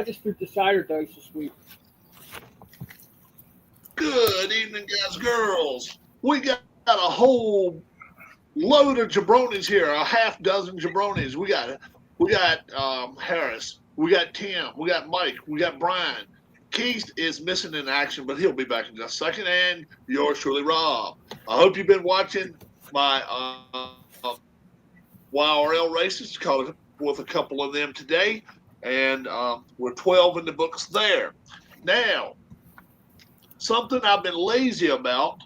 I just threw decider dice this week. Good evening, guys, girls. We got a whole load of jabronis here, a half dozen jabronis. We got Harris, we got Tim, we got Mike, we got Brian. Keith is missing in action, but he'll be back in just a second. And yours truly, Rob. I hope you've been watching my YRL races. Caught up with a couple of them today, and we're 12 in the books there. Now, something I've been lazy about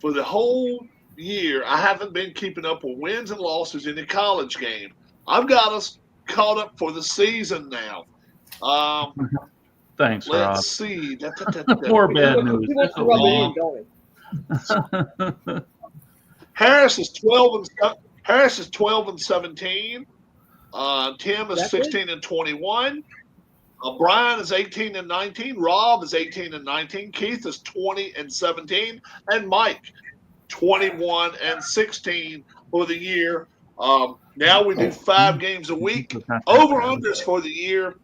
for the whole year, I haven't been keeping up with wins and losses in the college game. I've got us caught up for the season now. Thanks, Let's Rob. see. More bad news. He wants to rub it in, don't he? Harris is 12 and 17. Tim is 16 and 21. Brian is 18 and 19. Rob is 18 and 19. Keith is 20 and 17. And Mike, 21 and 16 for the year. Now we do 5 games a week. Over-unders for the year.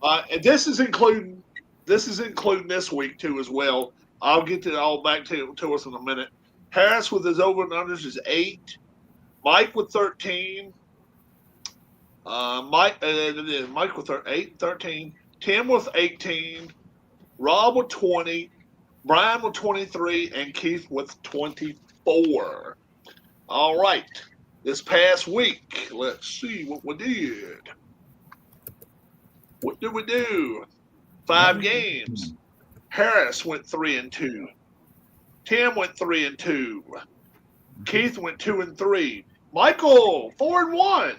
And this is including this week too as well. I'll get to all back to us in a minute. Harris with his over and unders is 8. Mike with 13. Mike with 13. Tim with 18. Rob with 20. Brian with 23. And Keith with 24. All right. This past week, let's see what we did. What did we do? 5 games. Harris went 3 and 2. Tim went 3 and 2. Keith went 2 and 3. Michael 4 and 1.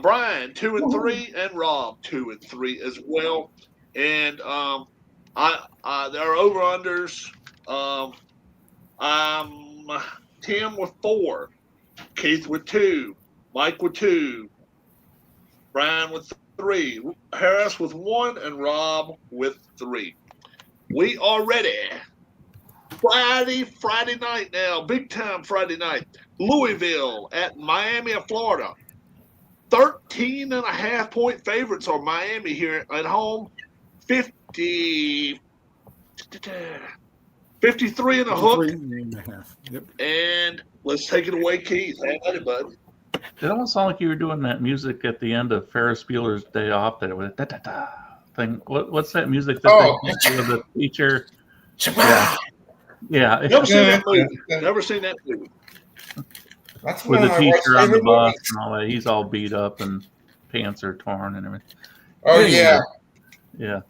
Brian 2 and 3, and Rob 2 and 3 as well. And there are over unders. Tim with 4, Keith with 2, Mike with 2, Brian with 3, Harris with 1, and Rob with 3. We are ready. Friday night now, big time Friday night. Louisville at Miami of Florida. 13.5-point favorites are Miami here at home. 53 and a hook. 53.5. Yep. And let's take it away, Keith. Hey, buddy, bud. It almost sounded like you were doing that music at the end of Ferris Bueller's Day Off. That was da-da-da thing. What's that music that they do with the teacher? Yeah. Never seen that movie. Never seen that movie. That's With one the of my teacher on the favorite bus movies. and all that. He's all beat up and pants are torn and everything. Oh, Anyway. yeah. Yeah.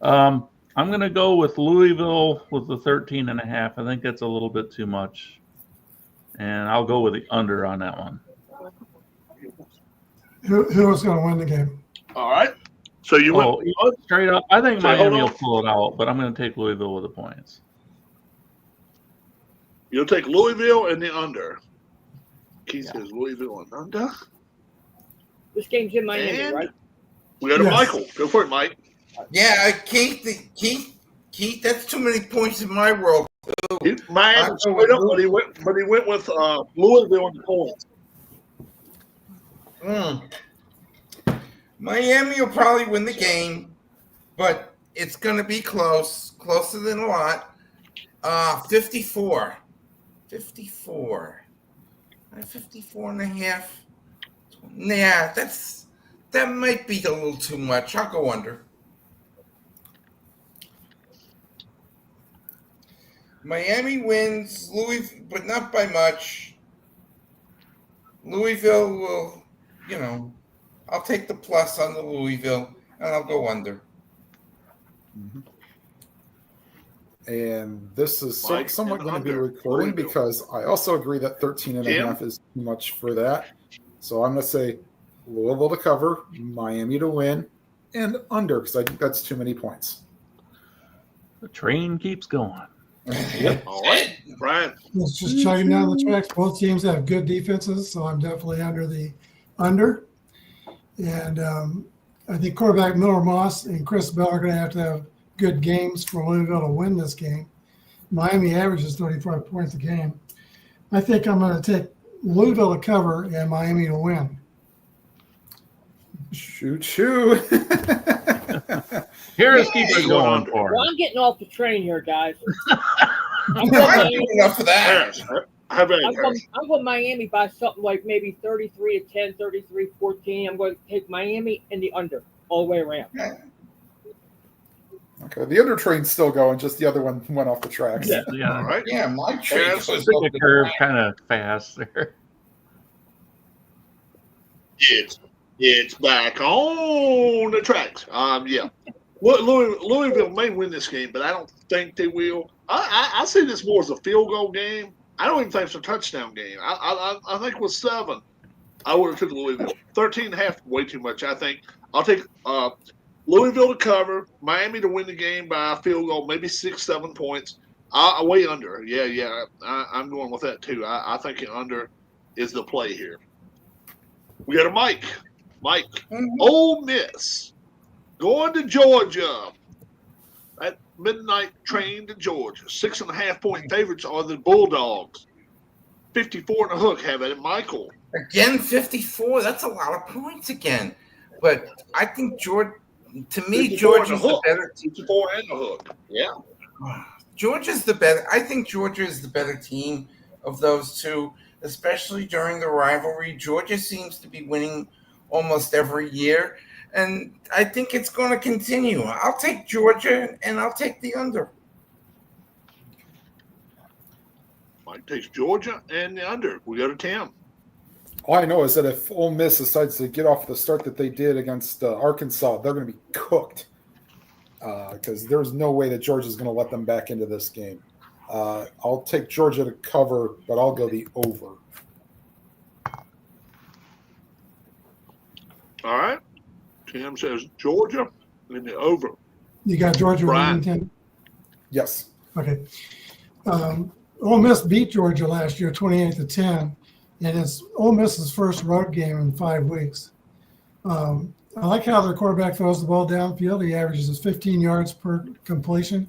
I'm going to go with Louisville with the 13.5. I think that's a little bit too much. And I'll go with the under on that one. Who was going to win the game? All right. So you went straight up. I think So hold Miami will on. pull it out, but I'm going to take Louisville with the points. You'll take Louisville and the under. Keith says Louisville and under. This game's in Miami, And right? we got a Yes. Michael. Go for it, Mike. Yeah, Keith, that's too many points in my world. Miami straight up, but he went with Louisville and the points. Miami will probably win the game, but it's going to be closer than a lot. 54. 54.5. Nah, that might be a little too much. I'll go under. Miami wins, Louisville, but not by much. Louisville will, I'll take the plus on the Louisville, and I'll go under. And this is Mike somewhat and going to be under. recording Louisville. because I also agree that 13.5 is too much for that. So I'm going to say Louisville to cover, Miami to win, and under because I think that's too many points. The train keeps going. All right, Brian. It's just chugging down the tracks. Both teams have good defenses, so I'm definitely under the under. And I think quarterback Miller Moss and Chris Bell are going to have good games for Louisville to win this game. Miami averages 35 points a game. I think I'm going to take Louisville to cover and Miami to win. Shoot. Harris, keep it Going going under. for Well, us. I'm getting off the train here, guys. I'm going I Miami. do enough of that. Harris. How about I'm Harris? going Miami by something like maybe 33-10, 33-14. I'm going to take Miami in the under all the way around. Okay, the under train's still going, just the other one went off the tracks. Yeah, All yeah. right. Yeah, my trade Harris, goes Took up a the curve track. kind of fast there. It's back on the tracks. Yeah. Well, Louisville may win this game, but I don't think they will. I see this more as a field goal game. I don't even think it's a touchdown game. I think with 7, I would have took Louisville. 13.5, way too much. I think I'll take Louisville to cover, Miami to win the game by a field goal, maybe 6, 7 points. Way under. Yeah. I'm going with that too. I think under is the play here. We got a Mike. Ole Miss going to Georgia. That midnight train to Georgia. 6.5-point favorites are the Bulldogs. 54 and a hook. Have at it, Michael. Again, 54. That's a lot of points again. But I think Georgia's the better team. 54 and a hook. Yeah. Georgia's the better. I think Georgia is the better team of those two, especially during the rivalry. Georgia seems to be winning almost every year, and I think it's going to continue. I'll take Georgia, and I'll take the under. Mike takes Georgia and the under. We go to Tim. All I know is that if Ole Miss decides to get off the start that they did against Arkansas, they're going to be cooked because there's no way that Georgia's going to let them back into this game. I'll take Georgia to cover, but I'll go the over. All right. Tim says Georgia and the over. You got Georgia Brian. winning 10. Yes. Okay. Ole Miss beat Georgia last year, 28-10, and it's Ole Miss's first road game in 5 weeks. I like how their quarterback throws the ball downfield. He averages 15 yards per completion,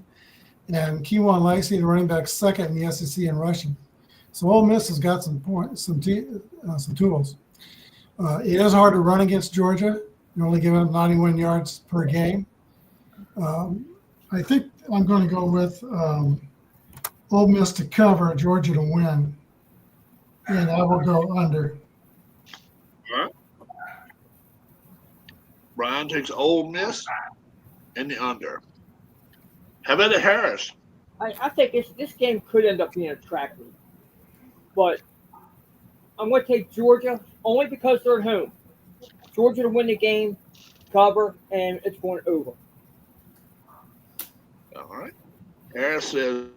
and Kewan Lacey, the running back, second in the SEC in rushing. So Ole Miss has got some tools. It is hard to run against Georgia. You're only giving up 91 yards per game. I think I'm going to go with Ole Miss to cover, Georgia to win, and I will go under. All right. Brian takes Ole Miss and the under. How about the Harris? I think this game could end up being attractive, but I'm going to take Georgia only because they're at home. Georgia to win the game, cover, and it's going over. All right. Harris says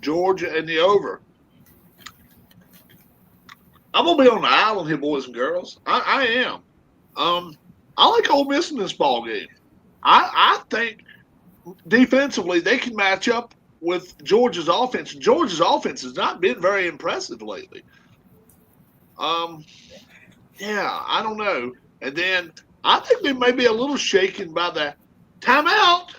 Georgia and the over. I'm going to be on the island here, boys and girls. I am. I like Ole Miss in this ball game. I think defensively they can match up with Georgia's offense. Georgia's offense has not been very impressive lately. Yeah, I don't know. And then I think they may be a little shaken by the timeout.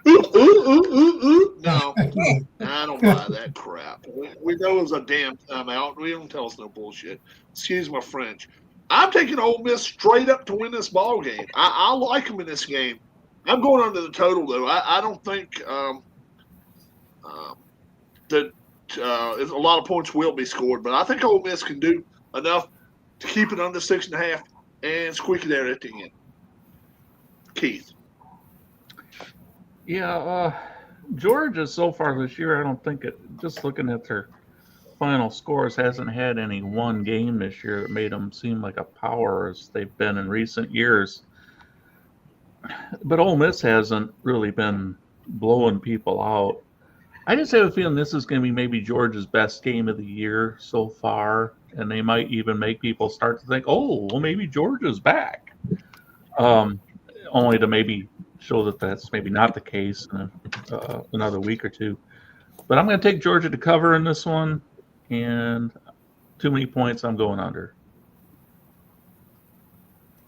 No, I don't buy that crap. We know it was a damn timeout. We don't tell us no bullshit. Excuse my French. I'm taking Ole Miss straight up to win this ball game. I like them in this game. I'm going under the total, though. I don't think that a lot of points will be scored, but I think Ole Miss can do enough to keep it under 6.5 and squeak it there at the end. Keith. Yeah, Georgia so far this year, I don't think it, just looking at their final scores, hasn't had any one game this year that made them seem like a power as they've been in recent years. But Ole Miss hasn't really been blowing people out. I just have a feeling this is going to be maybe Georgia's best game of the year so far, and they might even make people start to think, oh, well, maybe Georgia's back. Only to maybe show that that's maybe not the case in another week or two. But I'm going to take Georgia to cover in this one, and too many points, I'm going under.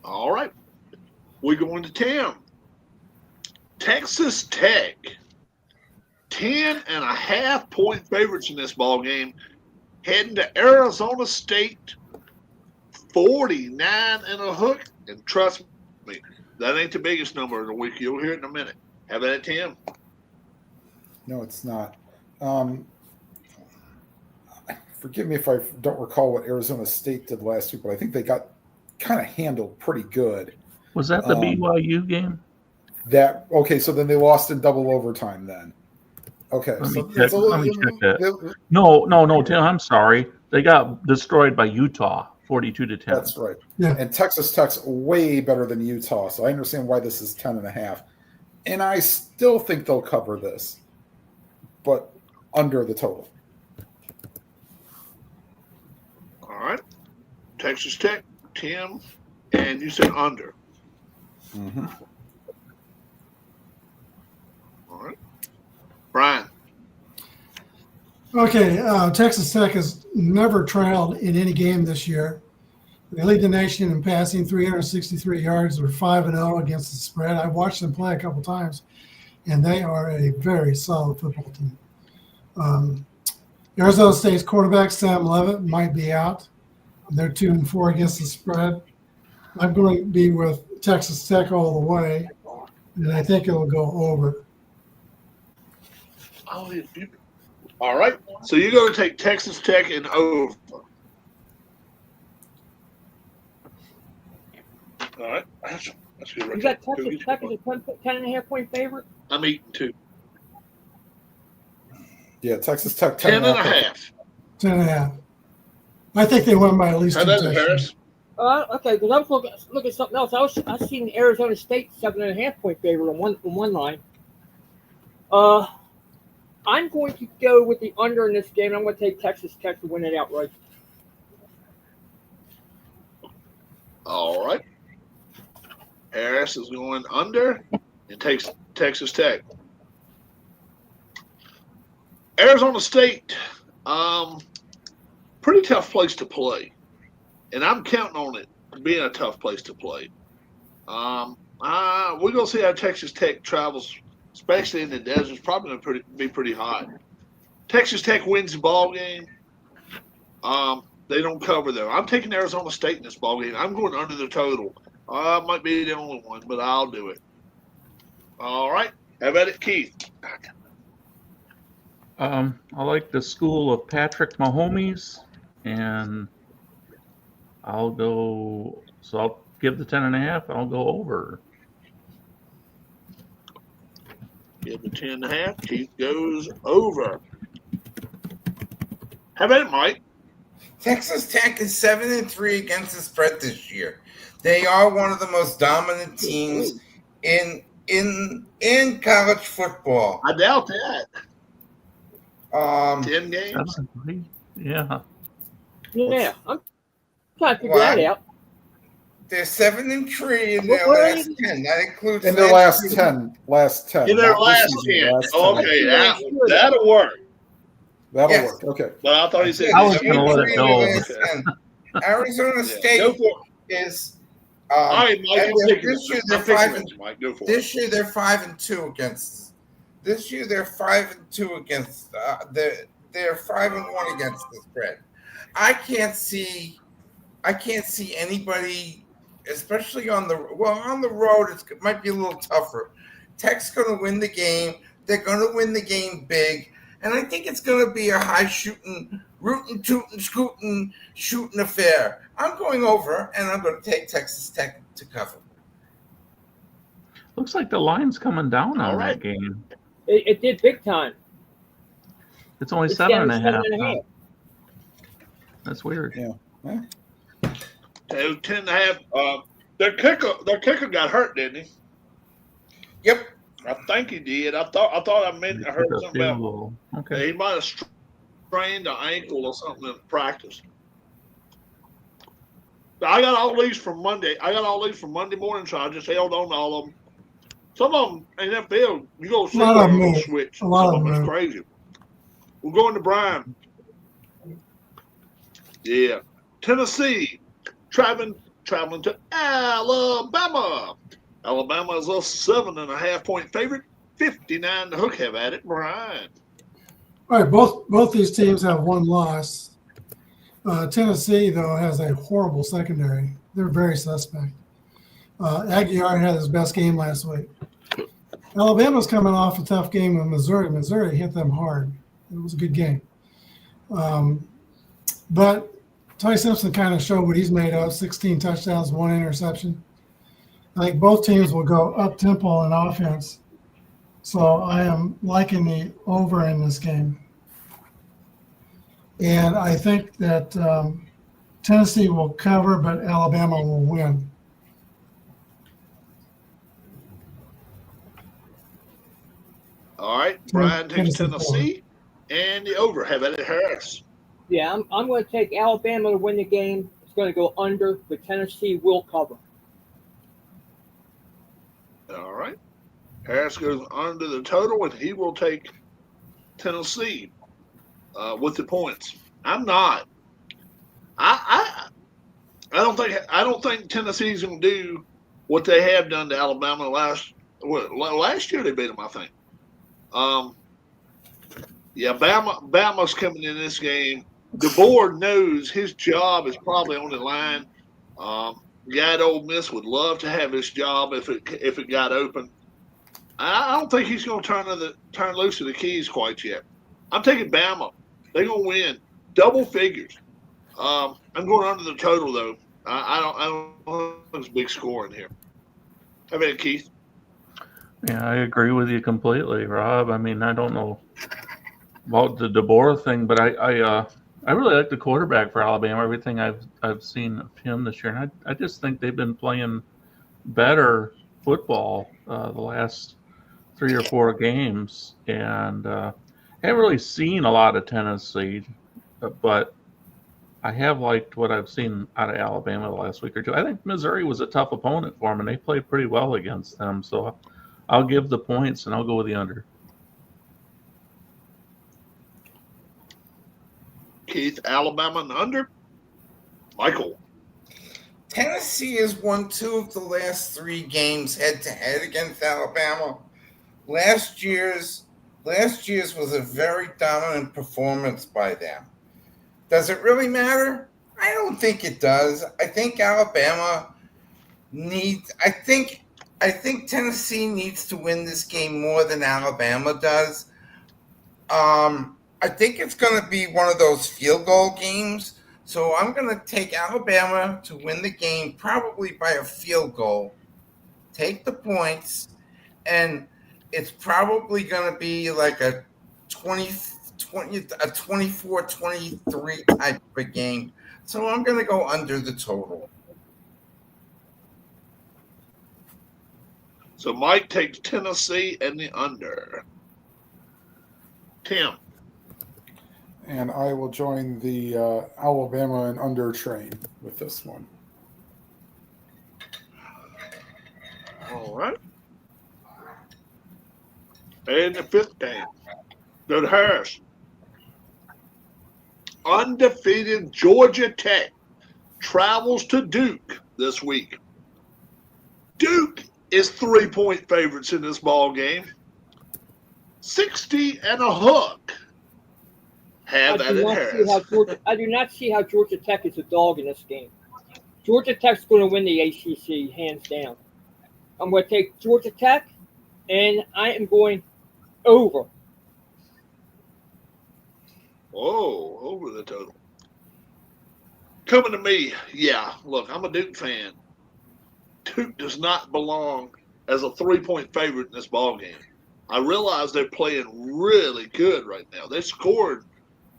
All right. We're going to Tim. Texas Tech. 10.5-point favorites in this ball game. Heading to Arizona State. 49 and a hook. And trust me, That ain't the biggest number of the week. You'll hear it in a minute. How about it, Tim? No, it's not. Forgive me if I don't recall what Arizona State did last week, but I think they got kind of handled pretty good. Was that the BYU game? So then they lost in double overtime then. Okay. Let So me check that. No, Tim, I'm sorry. They got destroyed by Utah, 42-10. That's right. Yeah. And Texas Tech's way better than Utah, so I understand why this is 10.5. And I still think they'll cover this, but under the total. All right. Texas Tech, Tim, and you said under. Mm-hmm. All right. Brian. Okay, Texas Tech has never trailed in any game this year. They lead the nation in passing, 363 yards. They're 5-0 against the spread. I've watched them play a couple times, and they are a very solid football team. Arizona State's quarterback, Sam Levitt, might be out. They're 2-4 against the spread. I'm going to be with Texas Tech all the way, and I think it'll go over. Oh, all right. So you're going to take Texas Tech and over. All right. That's good. Right You got there. Texas Tech as a 10.5-point favorite? I'm eating 2. Yeah, Texas Tech 10.5. 10.5. I think they win by at least How 2 does it, touchdowns. Harris? Okay, because I was looking at something else. I seen Arizona State 7.5-point favorite on one line. I'm going to go with the under in this game. I'm going to take Texas Tech to win it outright. All right. Harris is going under and takes Texas Tech. Arizona State, pretty tough place to play. And I'm counting on it being a tough place to play. We're going to see how Texas Tech travels, especially in the desert. It's probably going to be pretty hot. Texas Tech wins the ball game. They don't cover them. I'm taking Arizona State in this ball game. I'm going under the total. I might be the only one, but I'll do it. All right. How about it, Keith? I like the school of Patrick Mahomes, and I'll give the 10.5. I'll go over. Give the 10.5. Keith goes over. How about it, Mike? Texas Tech is 7-3 against the spread this year. They are one of the most dominant teams in college football. I doubt that. 10 games. Yeah. Yeah, I'm trying to figure that out. They're 7-3 in their What last 10. That includes in their last 10. In their not last this season, 10. last 10. Okay, that'll work. That'll Yes. work. Okay. But I thought he said I was gonna let it go. Arizona Yeah, State go for it. is. All right, Mike. and I'm picking this year it. they're I'm picking 5 it, Mike. Go for it. This year they're 5-2 against. This year they're 5-2 against. They're 5-1 against the spread. I can't see anybody, especially on the road. It might be a little tougher. Tech's going to win the game. They're going to win the game big, and I think it's going to be a high shooting, rootin', tootin', scootin', shooting affair. I'm going over, and I'm going to take Texas Tech to cover. Looks like the line's coming down All on right. that game. It did big time. It's only It's down to 7.5. 7.5. That's weird. Yeah. 10.5. Their kicker got hurt, didn't he? Yep. I think he did. I thought I heard something about. Field. Okay. He might have strained an ankle or something in practice. I got all these from Monday. Monday morning, so I just held on to all of them. Some of them in that field, you go see lot of them them switch. a lot Some of of them them is crazy. We're going to Brian. Yeah, Tennessee, traveling to Alabama. Alabama is a 7.5-point favorite. 59 to hook. Have at it, Brian. All right, both these teams have one loss. Tennessee, though, has a horrible secondary. They're very suspect. Aguilar had his best game last week. Alabama's coming off a tough game with Missouri. Missouri hit them hard. It was a good game. But Ty Simpson kind of showed what he's made of, 16 touchdowns, 1 interception. I think both teams will go up-tempo on offense. So I am liking the over in this game. And I think that Tennessee will cover, but Alabama will win. All right, Brian takes Tennessee Tennessee and the over. Have at it, Harris. Yeah, I'm going to take Alabama to win the game. It's going to go under, but Tennessee will cover. All right. Harris goes under the total, and he will take Tennessee with the points. I'm not. I don't think Tennessee's going to do what they have done to Alabama last year. They beat them, I think. Yeah, Bama's coming in this game. DeBoer knows his job is probably on the line. The guy at Ole Miss would love to have his job if it got open. I don't think he's going to turn loose of the keys quite yet. I'm taking Bama. They're going to win double figures. I'm going under the total though. I don't think there's a big score in here. How about it, Keith? Yeah, I agree with you completely, Rob. I mean, I don't know about the DeBoer thing, but I really like the quarterback for Alabama. Everything I've seen of him this year, and I just think they've been playing better football the last 3 or 4 games, and I haven't really seen a lot of Tennessee, but I have liked what I've seen out of Alabama the last week or two. I think Missouri was a tough opponent for them, and they played pretty well against them. So I'll give the points, and I'll go with the under. Keith, Alabama and under. Michael. Tennessee has won 2 of the last 3 games head-to-head against Alabama. Last year's was a very dominant performance by them. Does it really matter? I don't think it does. I think Alabama needs. I think Tennessee needs to win this game more than Alabama does. I think it's going to be one of those field goal games. So I'm going to take Alabama to win the game, probably by a field goal. Take the points, and it's probably going to be like a 24-23 type of game. So I'm going to go under the total. So Mike takes Tennessee and the under. Tim. And I will join the Alabama and under train with this one. All right. And the 5th game. Go to Harris. Undefeated Georgia Tech travels to Duke this week. Duke is 3-point favorites in this ball game. 60 and a hook. Have at it, Harris. I do not see how Georgia Tech is a dog in this game. Georgia Tech's going to win the ACC hands down. I'm going to take Georgia Tech, and I am going over. Whoa, over the total. Coming to me, yeah, look, I'm a Duke fan. Duke does not belong as a 3-point favorite in this ball game. I realize they're playing really good right now. They scored,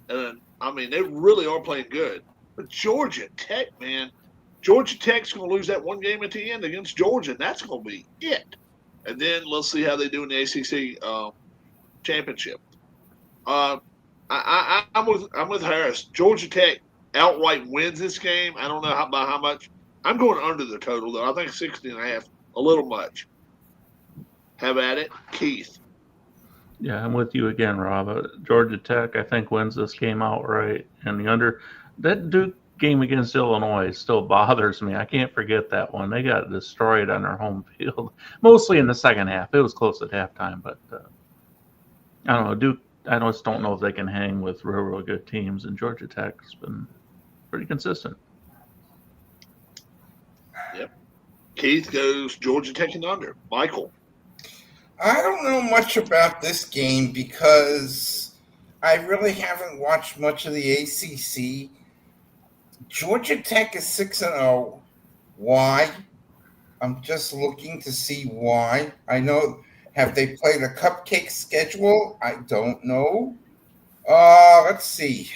and I mean, they really are playing good. But Georgia Tech, man, Georgia Tech's going to lose that one game at the end against Georgia, and that's going to be it. And then let's see how they do in the ACC championship. I'm with Harris. Georgia Tech outright wins this game. I don't know by how much. I'm going under the total, though. I think 60.5, a little much. Have at it, Keith. Yeah, I'm with you again, Rob. Georgia Tech, I think, wins this game outright. And the under, that Duke game against Illinois still bothers me. I can't forget that one. They got destroyed on their home field, mostly in the second half. It was close at halftime, but I don't know. Duke, I just don't know if they can hang with real good teams, and Georgia Tech's been pretty consistent. Yep. Keith goes Georgia Tech and under. Michael. I don't know much about this game because I really haven't watched much of the ACC. Georgia Tech is 6-0. Why? I'm just looking to see why. I know, have they played a cupcake schedule? I don't know. Let's see.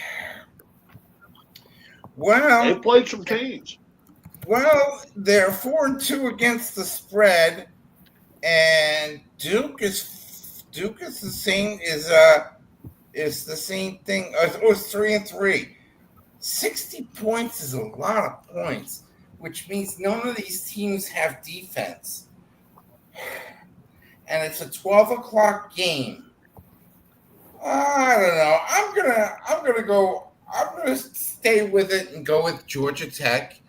They played some teams. Well, they're 4-2 against the spread, and Duke is the same is the same thing. It was 3-3. 60 points is a lot of points, which means none of these teams have defense. And it's a 12 o'clock game. I don't know. I'm gonna stay with it and go with Georgia Tech.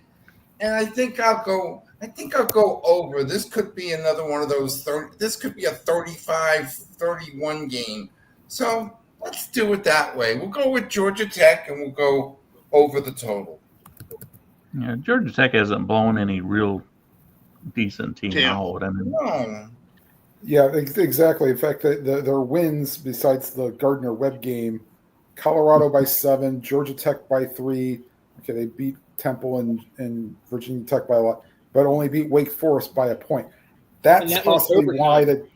And I think I'll go over. This could be another one of those this could be a 35-31 game. So let's do it that way. We'll go with Georgia Tech and we'll go over the total. Yeah, Georgia Tech hasn't blown any real decent team out. I mean, No. Yeah, exactly. In fact, their wins, besides the Gardner-Webb game, Colorado by 7, Georgia Tech by 3. Okay, they beat Temple and Virginia Tech by a lot, but only beat Wake Forest by a point. That's possibly why that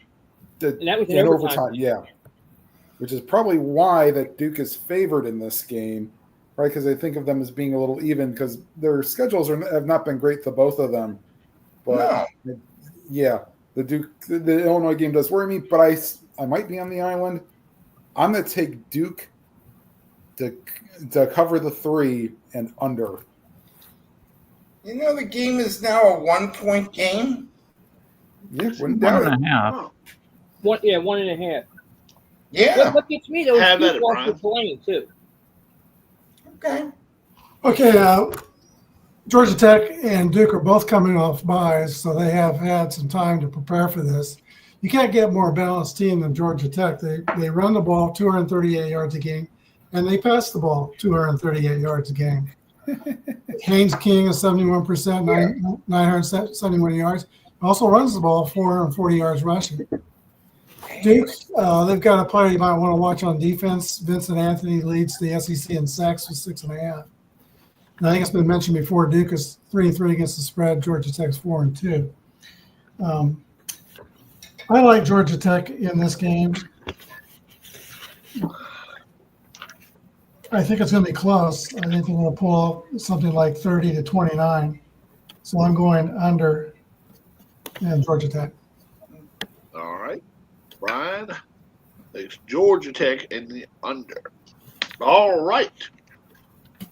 was in overtime. Yeah, which is probably why that Duke is favored in this game, right? Because they think of them as being a little even because their schedules have not been great for both of them. But yeah, the Illinois game does worry me, but I might be on the island. I'm going to take Duke to cover the 3 and under. You know, the game is now a 1-point game. Yeah, wouldn't doubt it. 1.5. 1.5. Yeah. What gets me though is Duke lost to Tulane too. Okay. Georgia Tech and Duke are both coming off byes, so they have had some time to prepare for this. You can't get more balanced team than Georgia Tech. They run the ball 238 yards a game, and they pass the ball 238 yards a game. Haynes King is 71%, 971 yards. Also runs the ball 440 yards rushing. Duke, they've got a player you might want to watch on defense. Vincent Anthony leads the SEC in sacks with 6.5. And I think it's been mentioned before. Duke is 3-3 against the spread. Georgia Tech's 4-2. I like Georgia Tech in this game. I think it's going to be close. I think they're going to pull something like 30-29. So I'm going under in Georgia Tech. All right. Brian takes Georgia Tech in the under. All right.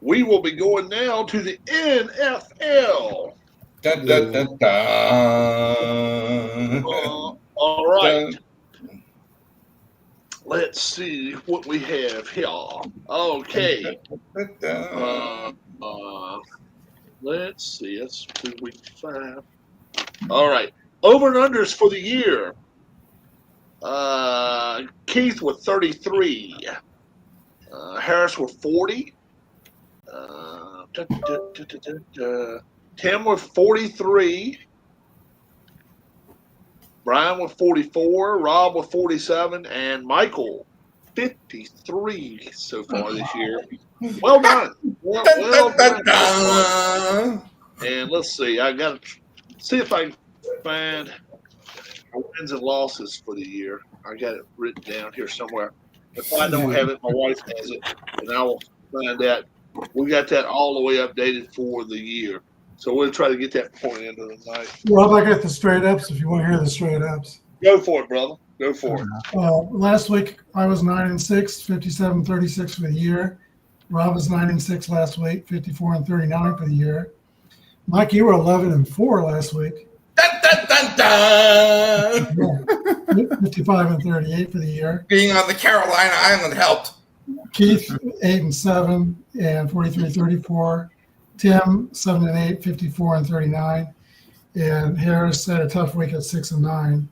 We will be going now to the NFL. Dun, dun, dun, dun. All right. Let's see what we have here. Okay. Let's see. That's week 5. All right. Over and unders for the year. Keith with 33. Harris with 40. Tim with 43. Brian with 44, Rob with 47, and Michael 53 so far this year. Well done. Well done. And let's see. I got to see if I can find wins and losses for the year. I got it written down here somewhere. If I don't have it, my wife has it, and I will find that. We got that all the way updated for the year. So we'll try to get that before the end of the night. Rob, I got the straight ups if you want to hear the straight ups. Go for it, brother. Go for it. Last week, I was 9-6, 57-36 for the year. Rob was 9-6 last week, 54-39 for the year. Mike, you were 11-4 last week. Dun, dun, dun, dun. 55-38 for the year. Being on the Carolina Island helped. Keith 8-7 and 43-34. Tim 7-8, 54-39, and Harris had a tough week at 6-9,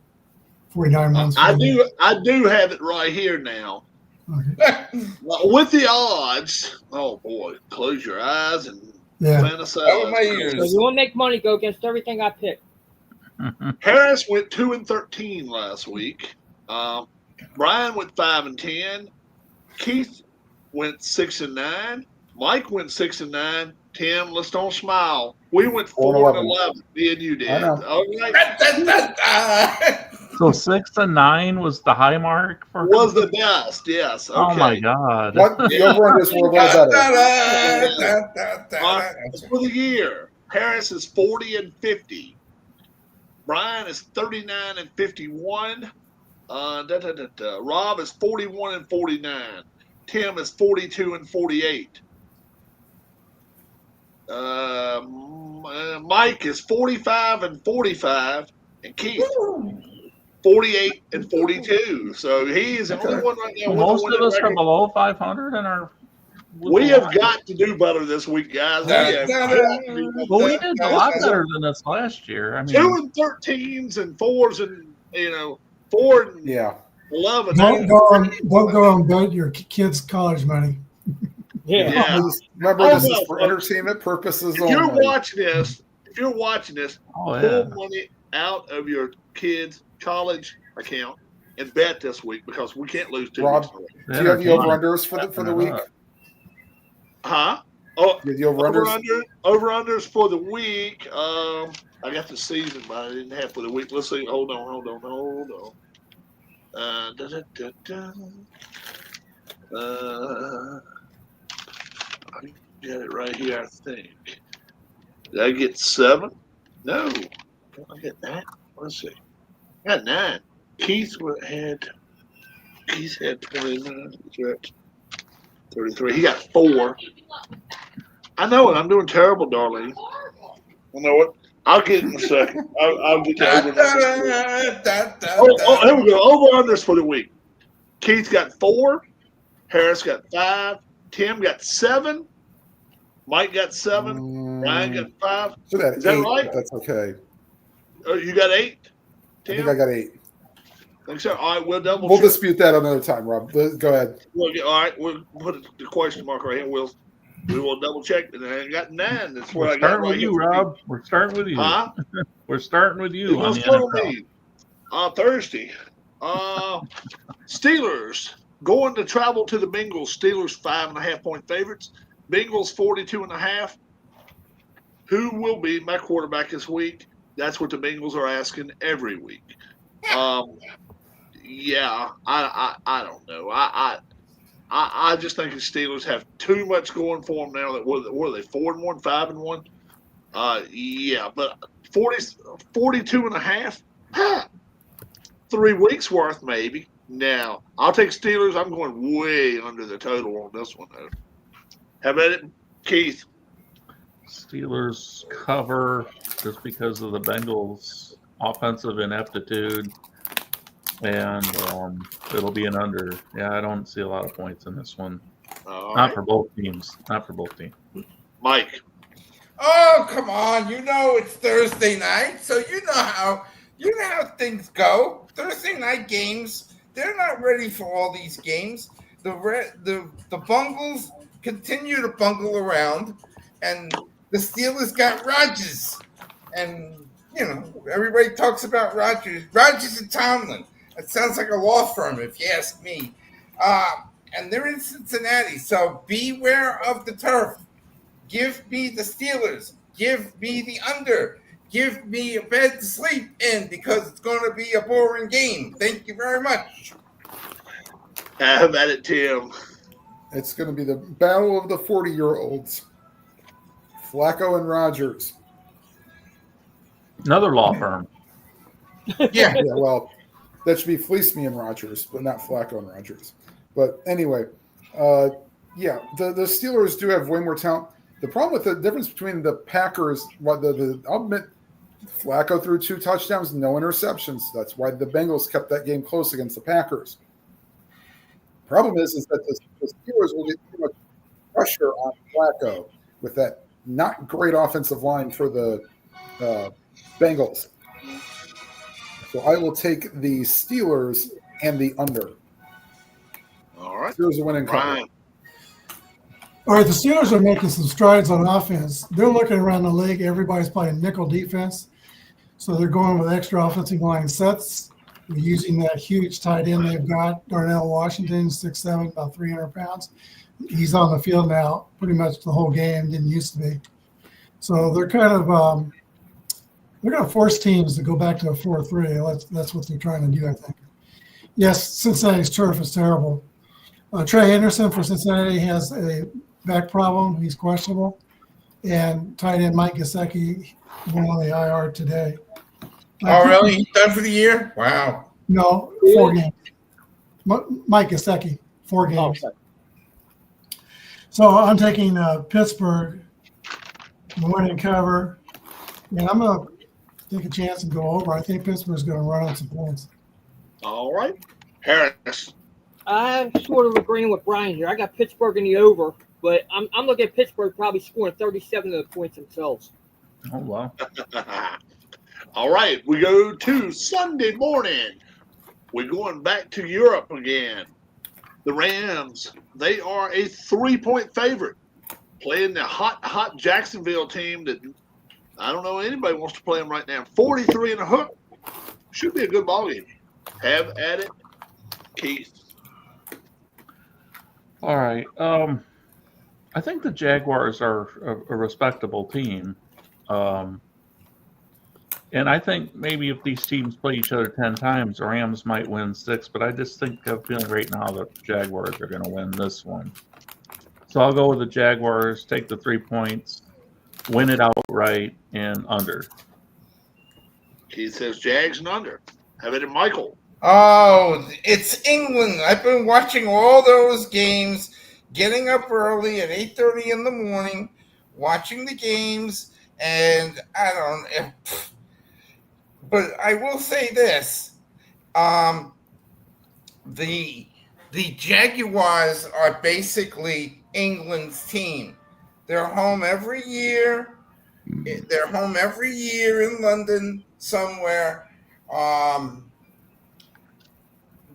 49 months. I do have it right here now. Okay. With the odds, oh boy, close your eyes and fantasize. Over my ears. So you want to make money, go against everything I picked. Harris went 2-13 last week. Brian went 5-10. Keith went 6-9. Mike went 6-9. Tim, let's don't smile. We went 4-11. Me and you did. I know. Okay. So 6-9 was the high mark for Was the best, yes. Okay. Oh my God! What the over-unders were a little better. For the year, Harris is 40-50. Brian is 39-51. Rob is 41-49. Tim is 42-48. Mike is 45-45, and Keith 48-42. So he is the only one right now. Most of us are below 500 in our. We have got to do better this week, guys. Well, we did a lot better than this last year. I mean, 2-13s and 4s, and 4 and 11. Don't go on bet your kids' college money. Yeah. Remember, this is for entertainment purposes if only. You're watching this, pull money out of your kids' college account and bet this week, because we can't lose 2 Rob, weeks. do you have the over-unders for the week? Huh? Oh, The over-unders? over-unders for the week. I got the season, but I didn't have for the week. Let's see. Hold on. I got it right here, I think. Did I get 7? No. I get 9. Let's see. I got 9. Keith had 29. That's right. 33. He got 4. I know it. I'm doing terrible, Darlene. You know what? I'll get it in a second. I'll get you over. Here we go. Over-unders for the week. Keith got 4. Harris got 5. Tim got 7. Mike got 7. Ryan got 5. So Is that 8, right? That's okay. You got 8? Tim? I think I got 8. Think so? All right, we'll double We'll check. dispute that another time, Rob. Go ahead. All right, we'll put the question mark right here. We will double check. And I got 9. That's what we're I got starting right with you, here. Rob. We're starting with you. Huh? We're starting with you on the NFL. Thursday. Steelers going to travel to the Bengals. Steelers 5.5-point favorites. Bengals 42.5. Who will be my quarterback this week? That's what the Bengals are asking every week. Yeah, I don't know. I just think the Steelers have too much going for them now. That what are they 4-1, 5-1? Yeah, but 42.5. 3 weeks worth maybe. Now I'll take Steelers. I'm going way under the total on this one though. How about it, Keith? Steelers cover just because of the Bengals' offensive ineptitude, and it'll be an under. Yeah, I don't see a lot of points in this one. Not for both teams. Mike. Oh, come on. You know it's Thursday night, so you know how things go. Thursday night games, they're not ready for all these games. The Bungles continue to bungle around, and the Steelers got Rodgers. And, everybody talks about Rodgers. Rodgers and Tomlin. That sounds like a law firm, if you ask me. And they're in Cincinnati, so beware of the turf. Give me the Steelers. Give me the under. Give me a bed to sleep in, because it's going to be a boring game. Thank you very much. How about it, Tim? It's going to be the battle of the 40-year-olds. Flacco and Rodgers. Another law firm. Yeah. Yeah, well, that should be Fleece Me and Rodgers, but not Flacco and Rodgers. But anyway, the Steelers do have way more talent. The problem with the difference between the Packers, I'll admit, Flacco threw 2 touchdowns, no interceptions. That's why the Bengals kept that game close against the Packers. Problem is that the Steelers will get too much pressure on Flacco with that not great offensive line for the Bengals. So I will take the Steelers and the under. All right. Steelers are winning cover. All right, the Steelers are making some strides on offense. They're looking around the league. Everybody's playing nickel defense. So they're going with extra offensive line sets. They're using that huge tight end they've got, Darnell Washington, 6'7", about 300 pounds. He's on the field now pretty much the whole game, didn't used to be. So they're kind of they're going to force teams to go back to a 4-3. That's what they're trying to do, I think. Yes, Cincinnati's turf is terrible. Trey Anderson for Cincinnati has a back problem. He's questionable. And tight end Mike Gesicki went on the IR today. Oh, really? He's done for the year? Wow. No, 4 games. Mike Gesicki, 4 games. Oh, okay. So I'm taking Pittsburgh, the winning cover, and I'm going to take a chance and go over. I think Pittsburgh's going to run on some points. All right. Harris. I'm sort of agreeing with Brian here. I got Pittsburgh in the over, but I'm looking at Pittsburgh probably scoring 37 of the points themselves. Oh, wow. All right. We go to Sunday morning. We're going back to Europe again. The Rams, they are a 3-point favorite, playing the hot Jacksonville team that I don't know anybody wants to play them right now. 43 and a hook. Should be a good ball game. Have at it, Keith. All right. I think the Jaguars are a respectable team. And I think maybe if these teams play each other 10 times, the Rams might win 6. But I just think I'm feeling right now that the Jaguars are going to win this one. So I'll go with the Jaguars, take the 3 points, win it outright, and under. Keith says Jags and under. Have it in Michael. Oh, it's England. I've been watching all those games, getting up early at 8:30 in the morning, watching the games, and I don't. But I will say this: the Jaguars are basically England's team. They're home every year. They're home every year in London somewhere.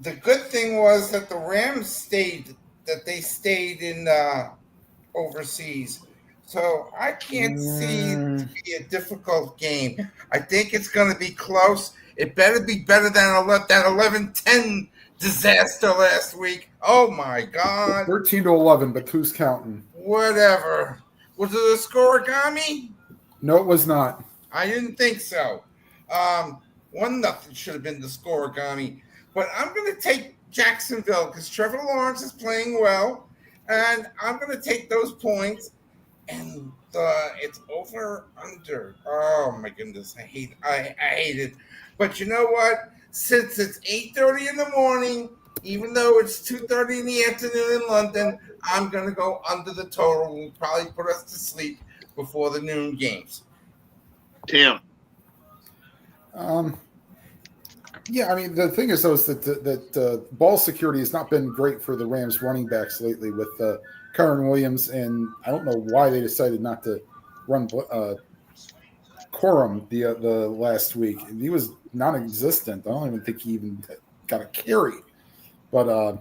The good thing was that the Rams stayed in overseas. So I can't see it to be a difficult game. I think it's going to be close. It better be better than that 11-10 disaster last week. Oh, my God. 13-11, but who's counting? Whatever. Was it a scoregami? No, it was not. I didn't think so. 1-0 should have been the scoregami. But I'm going to take Jacksonville because Trevor Lawrence is playing well, and I'm going to take those points. And it's over under. Oh my goodness, I hate it. But you know what? Since it's 8:30 in the morning, even though it's 2:30 in the afternoon in London, I'm going to go under the total. Will probably put us to sleep before the noon games. Tim. Yeah, I mean, the thing is, though, is that ball security has not been great for the Rams running backs lately with Kyron Williams, and I don't know why they decided not to run Corum the last week. He was non-existent. I don't even think he even got a carry. But,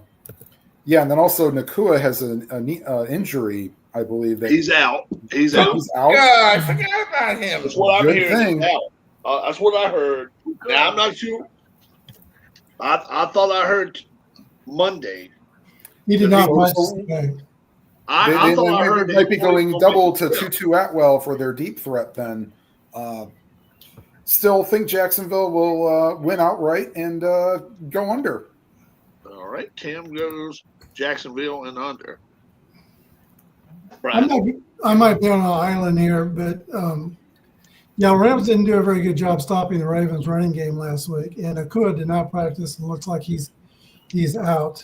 yeah, and then also Nakua has an injury, I believe. That He's out. He's out. He's out. God, I forgot about him. That's what I'm Good hearing. thing. He's out. That's what I heard. Now, I'm not sure. I thought I heard Monday. He did not practice today. I thought I heard they might be going double to Yeah. Tutu Atwell for their deep threat then. Still think Jacksonville will win outright and go under. All right, Tim goes Jacksonville and under. I Brian. might be on an island here, but yeah, Rams didn't do a very good job stopping the Ravens' running game last week, and Akua did not practice and looks like he's out.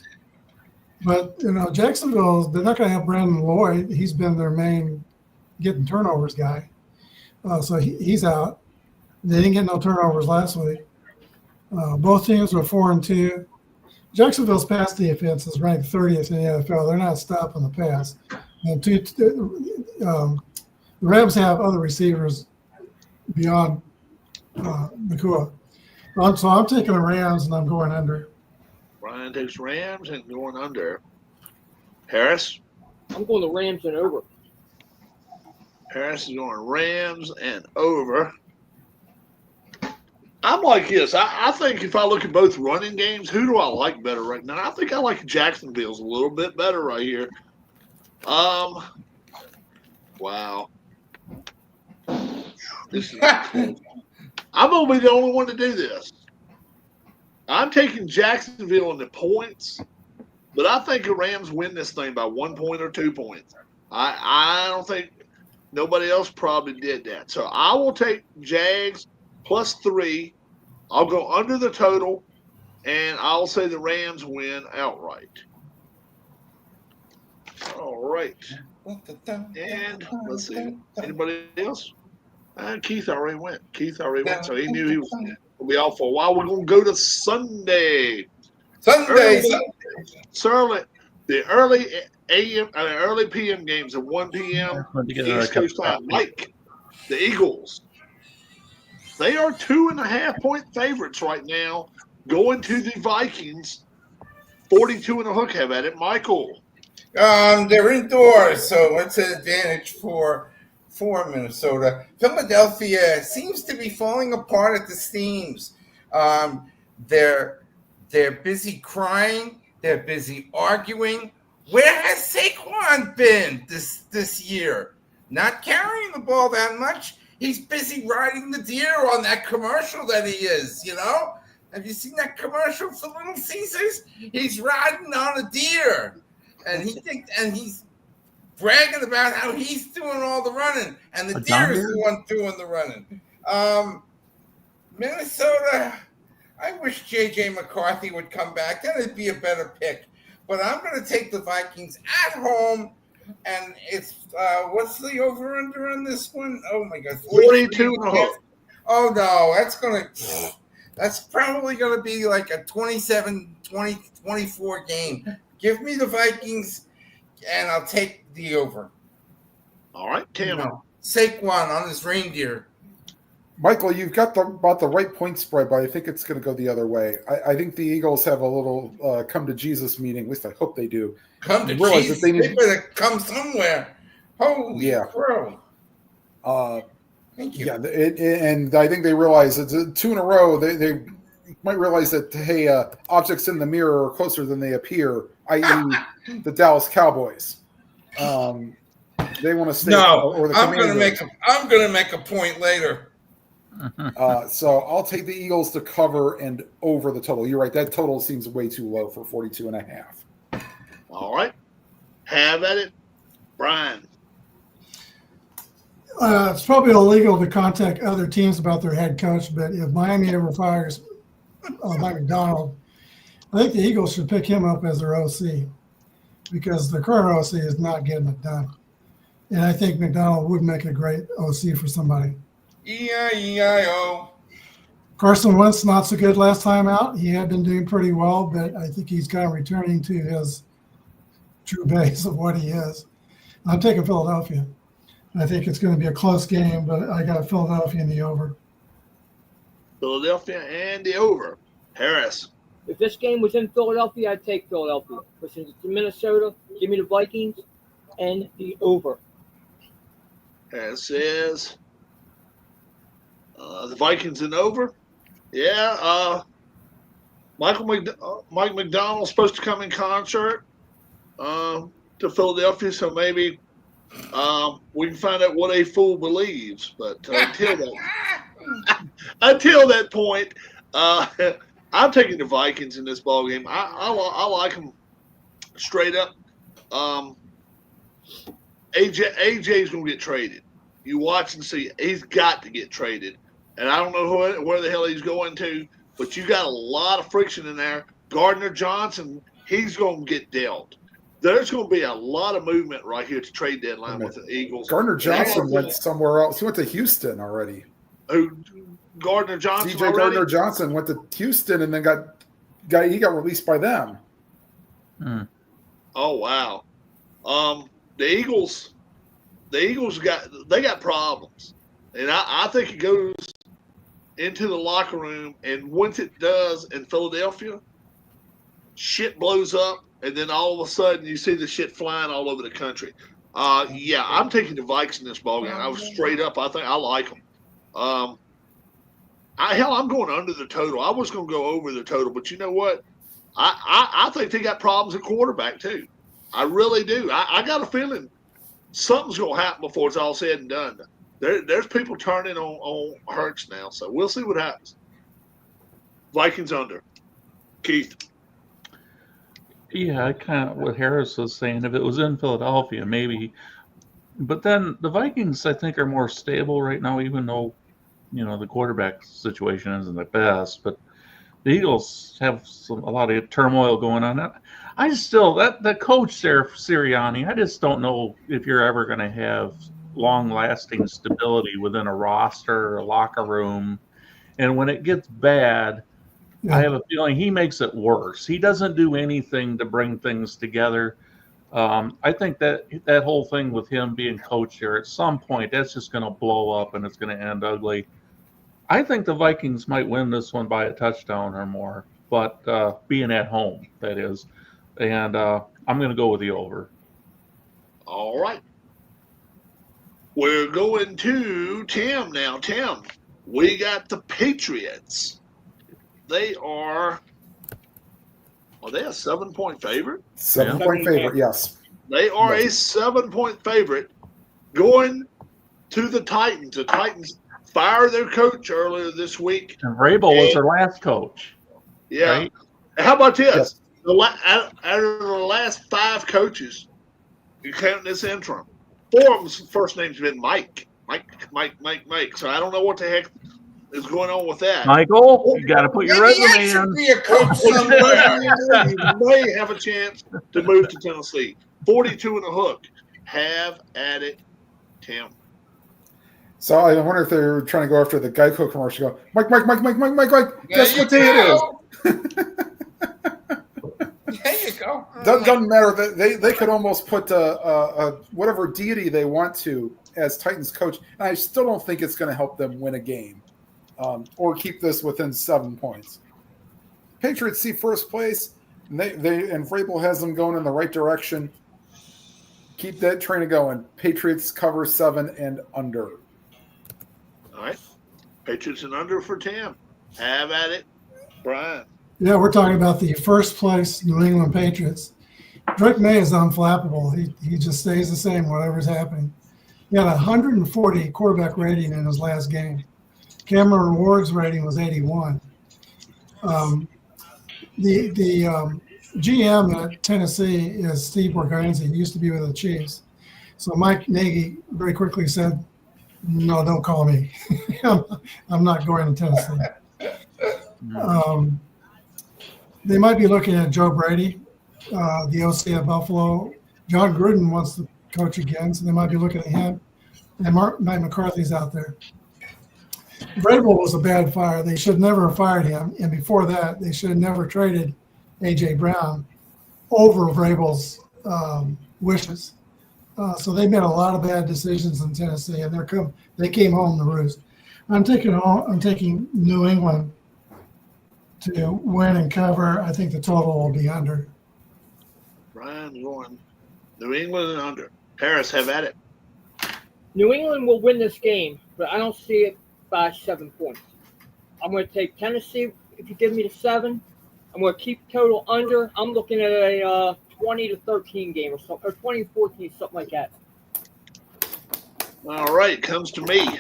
But Jacksonville, they're not going to have Brandon Lloyd. He's been their main getting turnovers guy, so he's out. They didn't get no turnovers last week. Both teams were 4-2. Jacksonville's pass defense is ranked 30th in the NFL. They're not stopping the pass. And the Rams have other receivers beyond Nakua. So I'm taking the Rams and I'm going under. Brian takes Rams and going under. Harris. I'm going the Rams and over. Harris is going Rams and over. I'm like this. I think if I look at both running games, who do I like better right now? I think I like Jacksonville's a little bit better right here. Wow. This is I'm gonna be the only one to do this. I'm taking Jacksonville in the points, but I think the Rams win this thing by 1 point or 2 points. I don't think nobody else probably did that. So I will take Jags +3. I'll go under the total, and I'll say the Rams win outright. All right. And let's see. Anybody else? Keith already went. So he knew he was going to be out for a while. We're going to go to Sunday. Sunday. The early AM, early PM games at 1 p.m. East Coast time. Mike, the Eagles. They are 2.5-point favorites right now, going to the Vikings. 42 and a hook have at it. Michael. They're indoors, so it's an advantage for Minnesota. Philadelphia seems to be falling apart at the seams. They're busy crying. They're busy arguing. Where has Saquon been this year? Not carrying the ball that much. He's busy riding the deer on that commercial that he is, you know? Have you seen that commercial for Little Caesars? He's riding on a deer. And he's bragging about how he's doing all the running. And the deer is the one doing the running. Minnesota, I wish J.J. McCarthy would come back. That would be a better pick. But I'm going to take the Vikings at home. And it's what's the over-under on this one? Oh, my God. 42 and a half. Oh, no. That's probably going to be like a 27-24 game. Give me the Vikings, and I'll take the over. All right, Tim. Saquon on his reindeer. Michael, you've got about the right point spread, but I think it's going to go the other way. I think the Eagles have a little come to Jesus meeting. At least I hope they do. Come to Jesus. They better come somewhere. Holy crow. Thank you. Yeah, and I think they realize it's 2 in a row. They might realize that, hey, objects in the mirror are closer than they appear, i.e. the Dallas Cowboys. They want to stay. No, I'm going to make a point later. So I'll take the Eagles to cover and over the total. You're right. That total seems way too low for 42 and a half. All right. Have at it. Brian. It's probably illegal to contact other teams about their head coach, but if Miami ever fires Mike Macdonald, I think the Eagles should pick him up as their OC because the current OC is not getting it done. And I think Macdonald would make a great OC for somebody. E-I-E-I-O. Carson Wentz, not so good last time out. He had been doing pretty well, but I think he's kind of returning to his true base of what he is. I'm taking Philadelphia. I think it's going to be a close game, but I got Philadelphia in the over. Philadelphia and the over. Harris. If this game was in Philadelphia, I'd take Philadelphia. But since it's in Minnesota, give me the Vikings and the over. Harris says the Vikings and over. Yeah. Mike McDonald's supposed to come in concert to Philadelphia, so maybe we can find out what a fool believes. But until that point, I'm taking the Vikings in this ball game. I like them straight up. AJ's going to get traded. You watch and see. He's got to get traded. And I don't know where the hell he's going to, but you got a lot of friction in there. Gardner Johnson, he's going to get dealt. There's going to be a lot of movement right here to trade deadline with the Eagles. Gardner Johnson went somewhere else. He went to Houston already. Who? Gardner Johnson. CJ Gardner Johnson went to Houston and then got released by them. Oh wow. The Eagles got problems, and I think it goes into the locker room, and once it does in Philadelphia, shit blows up, and then all of a sudden you see the shit flying all over the country. Yeah, I'm taking the Vikes in this ballgame. I was straight up. I think I like them. I'm going under the total. I was going to go over the total, but you know what? I think they got problems at quarterback too. I really do. I got a feeling something's going to happen before it's all said and done. There's people turning on Hurts now, so we'll see what happens. Vikings under. Keith. Yeah, I kind of what Harris was saying. If it was in Philadelphia, maybe. But then the Vikings, I think, are more stable right now, even though the quarterback situation isn't the best. But the Eagles have a lot of turmoil going on. I still that coach there, Sirianni. I just don't know if you're ever going to have long-lasting stability within a roster or a locker room. And when it gets bad, I have a feeling he makes it worse. He doesn't do anything to bring things together. I think that whole thing with him being coach here, at some point, that's just going to blow up and it's going to end ugly. I think the Vikings might win this one by a touchdown or more, but being at home, that is. And I'm going to go with the over. All right. We're going to Tim now. Tim, we got the Patriots. They are they a 7-point favorite? 7-point favorite, yes. They are a 7-point favorite going to the Titans. The Titans fired their coach earlier this week. And Vrabel was their last coach. Yeah. Right? How about this? Yes. Out of the last 5 coaches, you count this interim, 4 of them's first name's been Mike. Mike. So I don't know what the heck is going on with that. Michael, you got to put your Maybe I resume should in. be a coach somewhere. You may have a chance to move to Tennessee. 42 and a hook. Have at it, Tim. So I wonder if they're trying to go after the Geico commercial. Go, Mike. Guess There what day it is? There you go. Doesn't matter. They could almost put whatever deity they want to as Titans coach, and I still don't think it's going to help them win a game or keep this within 7 points. Patriots see first place, and and Vrabel has them going in the right direction. Keep that train going. Patriots cover 7 and under. All right. Patriots and under for Tim. Have at it, Brian. Yeah, we're talking about the first place New England Patriots. Drake May is unflappable. He just stays the same, whatever's happening. He had 140 quarterback rating in his last game. Cameron Ward's rating was 81. The GM at Tennessee is Steve Borgonzi. He used to be with the Chiefs. So Mike Nagy very quickly said, "No, don't call me. I'm not going to Tennessee." They might be looking at Joe Brady, the OC at Buffalo. John Gruden wants to coach again, so they might be looking at him. And Mike McCarthy's out there. Vrabel was a bad fire. They should never have fired him. And before that, they should have never traded A.J. Brown over Vrabel's wishes. So they made a lot of bad decisions in Tennessee, and they came home to roost. I'm taking New England to win and cover. I think the total will be under. Brian going New England and under. Harris, have at it. New England will win this game, but I don't see it by 7 points. I'm going to take Tennessee. If you give me the 7, I'm going to keep total under. I'm looking at a 20-13 game or something, or 20-14, something like that. All right, comes to me.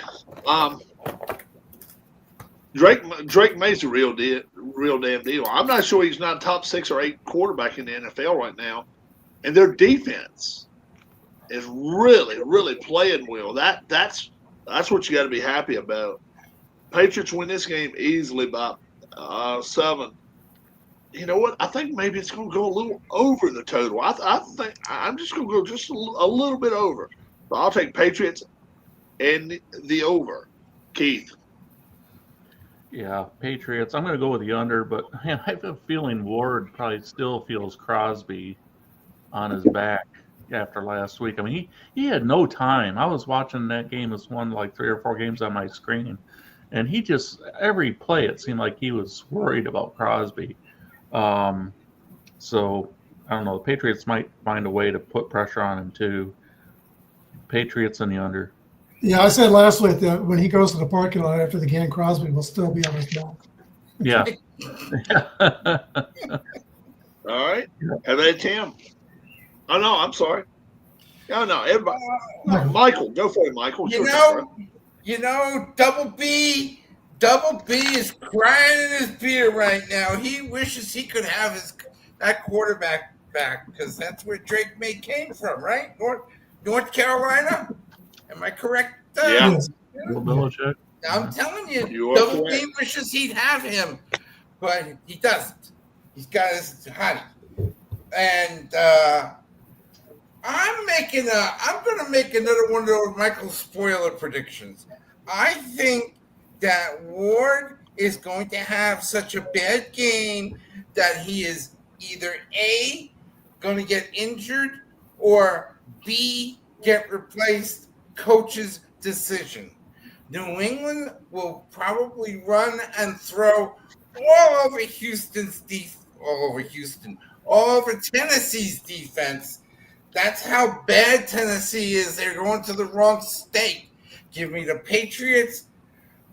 Drake May's a real damn deal. I'm not sure he's not top 6 or 8 quarterback in the NFL right now, and their defense is really, really playing well. That's what you got to be happy about. Patriots win this game easily by 7. You know what? I think maybe it's going to go a little over the total. I think I'm just going to go just a little bit over. So I'll take Patriots and the over. Keith. Yeah, Patriots. I'm going to go with the under, but man, I have a feeling Ward probably still feels Crosby on his back after last week. I mean, he had no time. I was watching that game. It's one like 3 or 4 games on my screen, and he just every play it seemed like he was worried about Crosby. So I don't know. The Patriots might find a way to put pressure on him too. Patriots and the under. Yeah, I said last week that when he goes to the parking lot after the game, Crosby will still be on his back. Yeah. All right. How about Tim? Oh, no, I'm sorry. Oh, no, everybody. Michael, go for it, Michael. It's your turn, bro. Double B is crying in his beer right now. He wishes he could have that quarterback back because that's where Drake May came from, right? North Carolina. Am I correct? Yeah. Yes. Bill Belichick. I'm telling you, You are Double correct. B wishes he'd have him, but he doesn't. He's got his hottie, and I'm going to make another one of those Michael spoiler predictions. I think that Ward is going to have such a bad game that he is either A, going to get injured, or B, get replaced. Coach's decision. New England will probably run and throw all over all over Tennessee's defense. That's how bad Tennessee is. They're going to the wrong state. Give me the Patriots.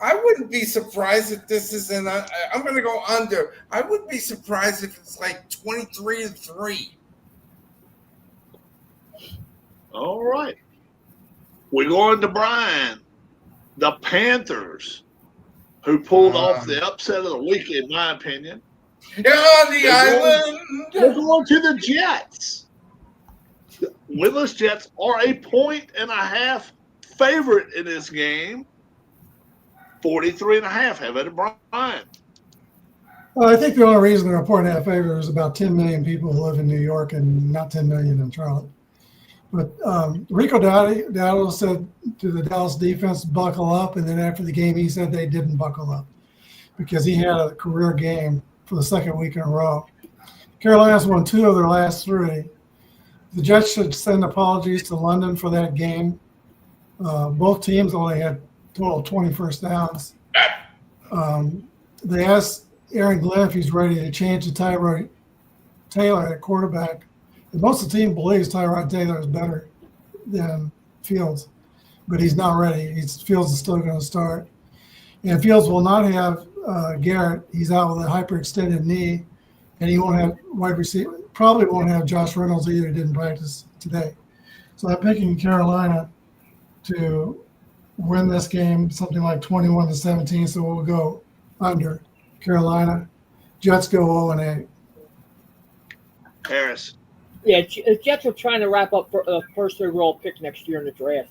I wouldn't be surprised if this is I'm going to go under. I wouldn't be surprised if it's like 23-3. All right. We're going to Brian. The Panthers, who pulled off the upset of the week, in my opinion. On the island. We're going to the Jets. The winless Jets are a 1.5 favorite in this game. 43.5. Have it, Brian. Well, I think the only reason they're a 1.5 favorite is about 10 million people who live in New York and not 10 million in Charlotte. But Rico Dowdle said to the Dallas defense, buckle up. And then after the game, he said they didn't buckle up because he had a career game for the second week in a row. Carolina's won 2 of their last 3. The Jets should send apologies to London for that game. Both teams only had total of 20 first downs. They asked Aaron Glenn if he's ready to change to Tyrod Taylor at quarterback. And most of the team believes Tyrod Taylor is better than Fields, but he's not ready. Fields is still going to start. And Fields will not have Garrett. He's out with a hyperextended knee, and he won't have wide receiver. Probably won't have Josh Reynolds either. He didn't practice today. So I'm picking Carolina to win this game, something like 21-17. So we'll go under Carolina. Jets go 0-8. Harris. Yeah, Jets are trying to wrap up for first overall pick next year in the draft.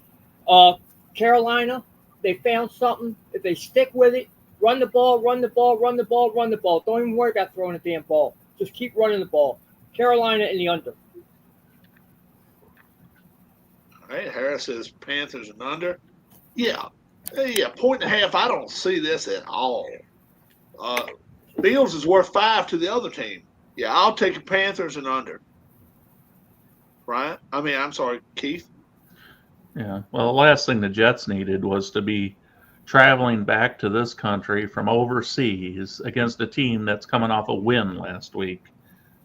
Carolina, they found something. If they stick with it, run the ball. Don't even worry about throwing a damn ball. Just keep running the ball. Carolina in the under. All right, Harris says Panthers and under. Yeah, 1.5. I don't see this at all. Fields is worth 5 to the other team. Yeah, I'll take the Panthers and under. Right? I'm sorry, Keith. Yeah. Well, the last thing the Jets needed was to be traveling back to this country from overseas against a team that's coming off a win last week.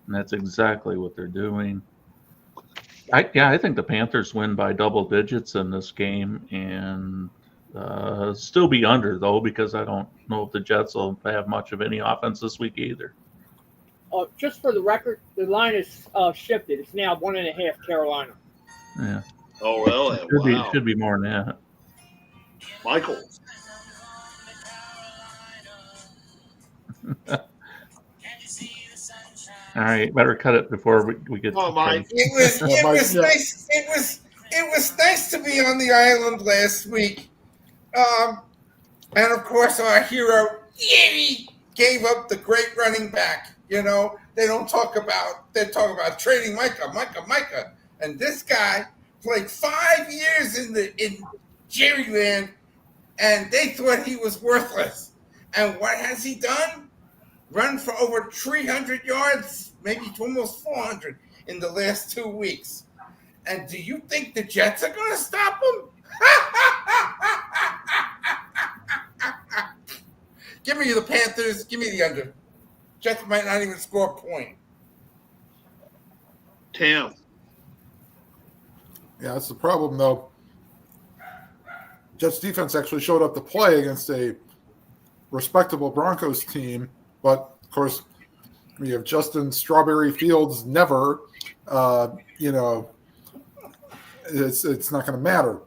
And that's exactly what they're doing. I think the Panthers win by double digits in this game and still be under, though, because I don't know if the Jets will have much of any offense this week either. Just for the record, the line is shifted. It's now 1.5 Carolina. Yeah. Oh, really? Wow. Should be more than that. Michael. All right, better cut it before we get. Oh, Mike. It was nice to be on the island last week, and of course our hero Yeri gave up the great running back. They don't talk about. They talk about trading Micah, and this guy played 5 years in Jerryland, and they thought he was worthless. And what has he done? Run for over 300 yards, maybe almost 400 in the last 2 weeks. And do you think the Jets are going to stop him? Give me the Panthers. Give me the under. Jets might not even score a point. Tim. Yeah, that's the problem, though. Jets defense actually showed up to play against a respectable Broncos team, but of course, we have Justin Strawberry Fields never. It's not going to matter.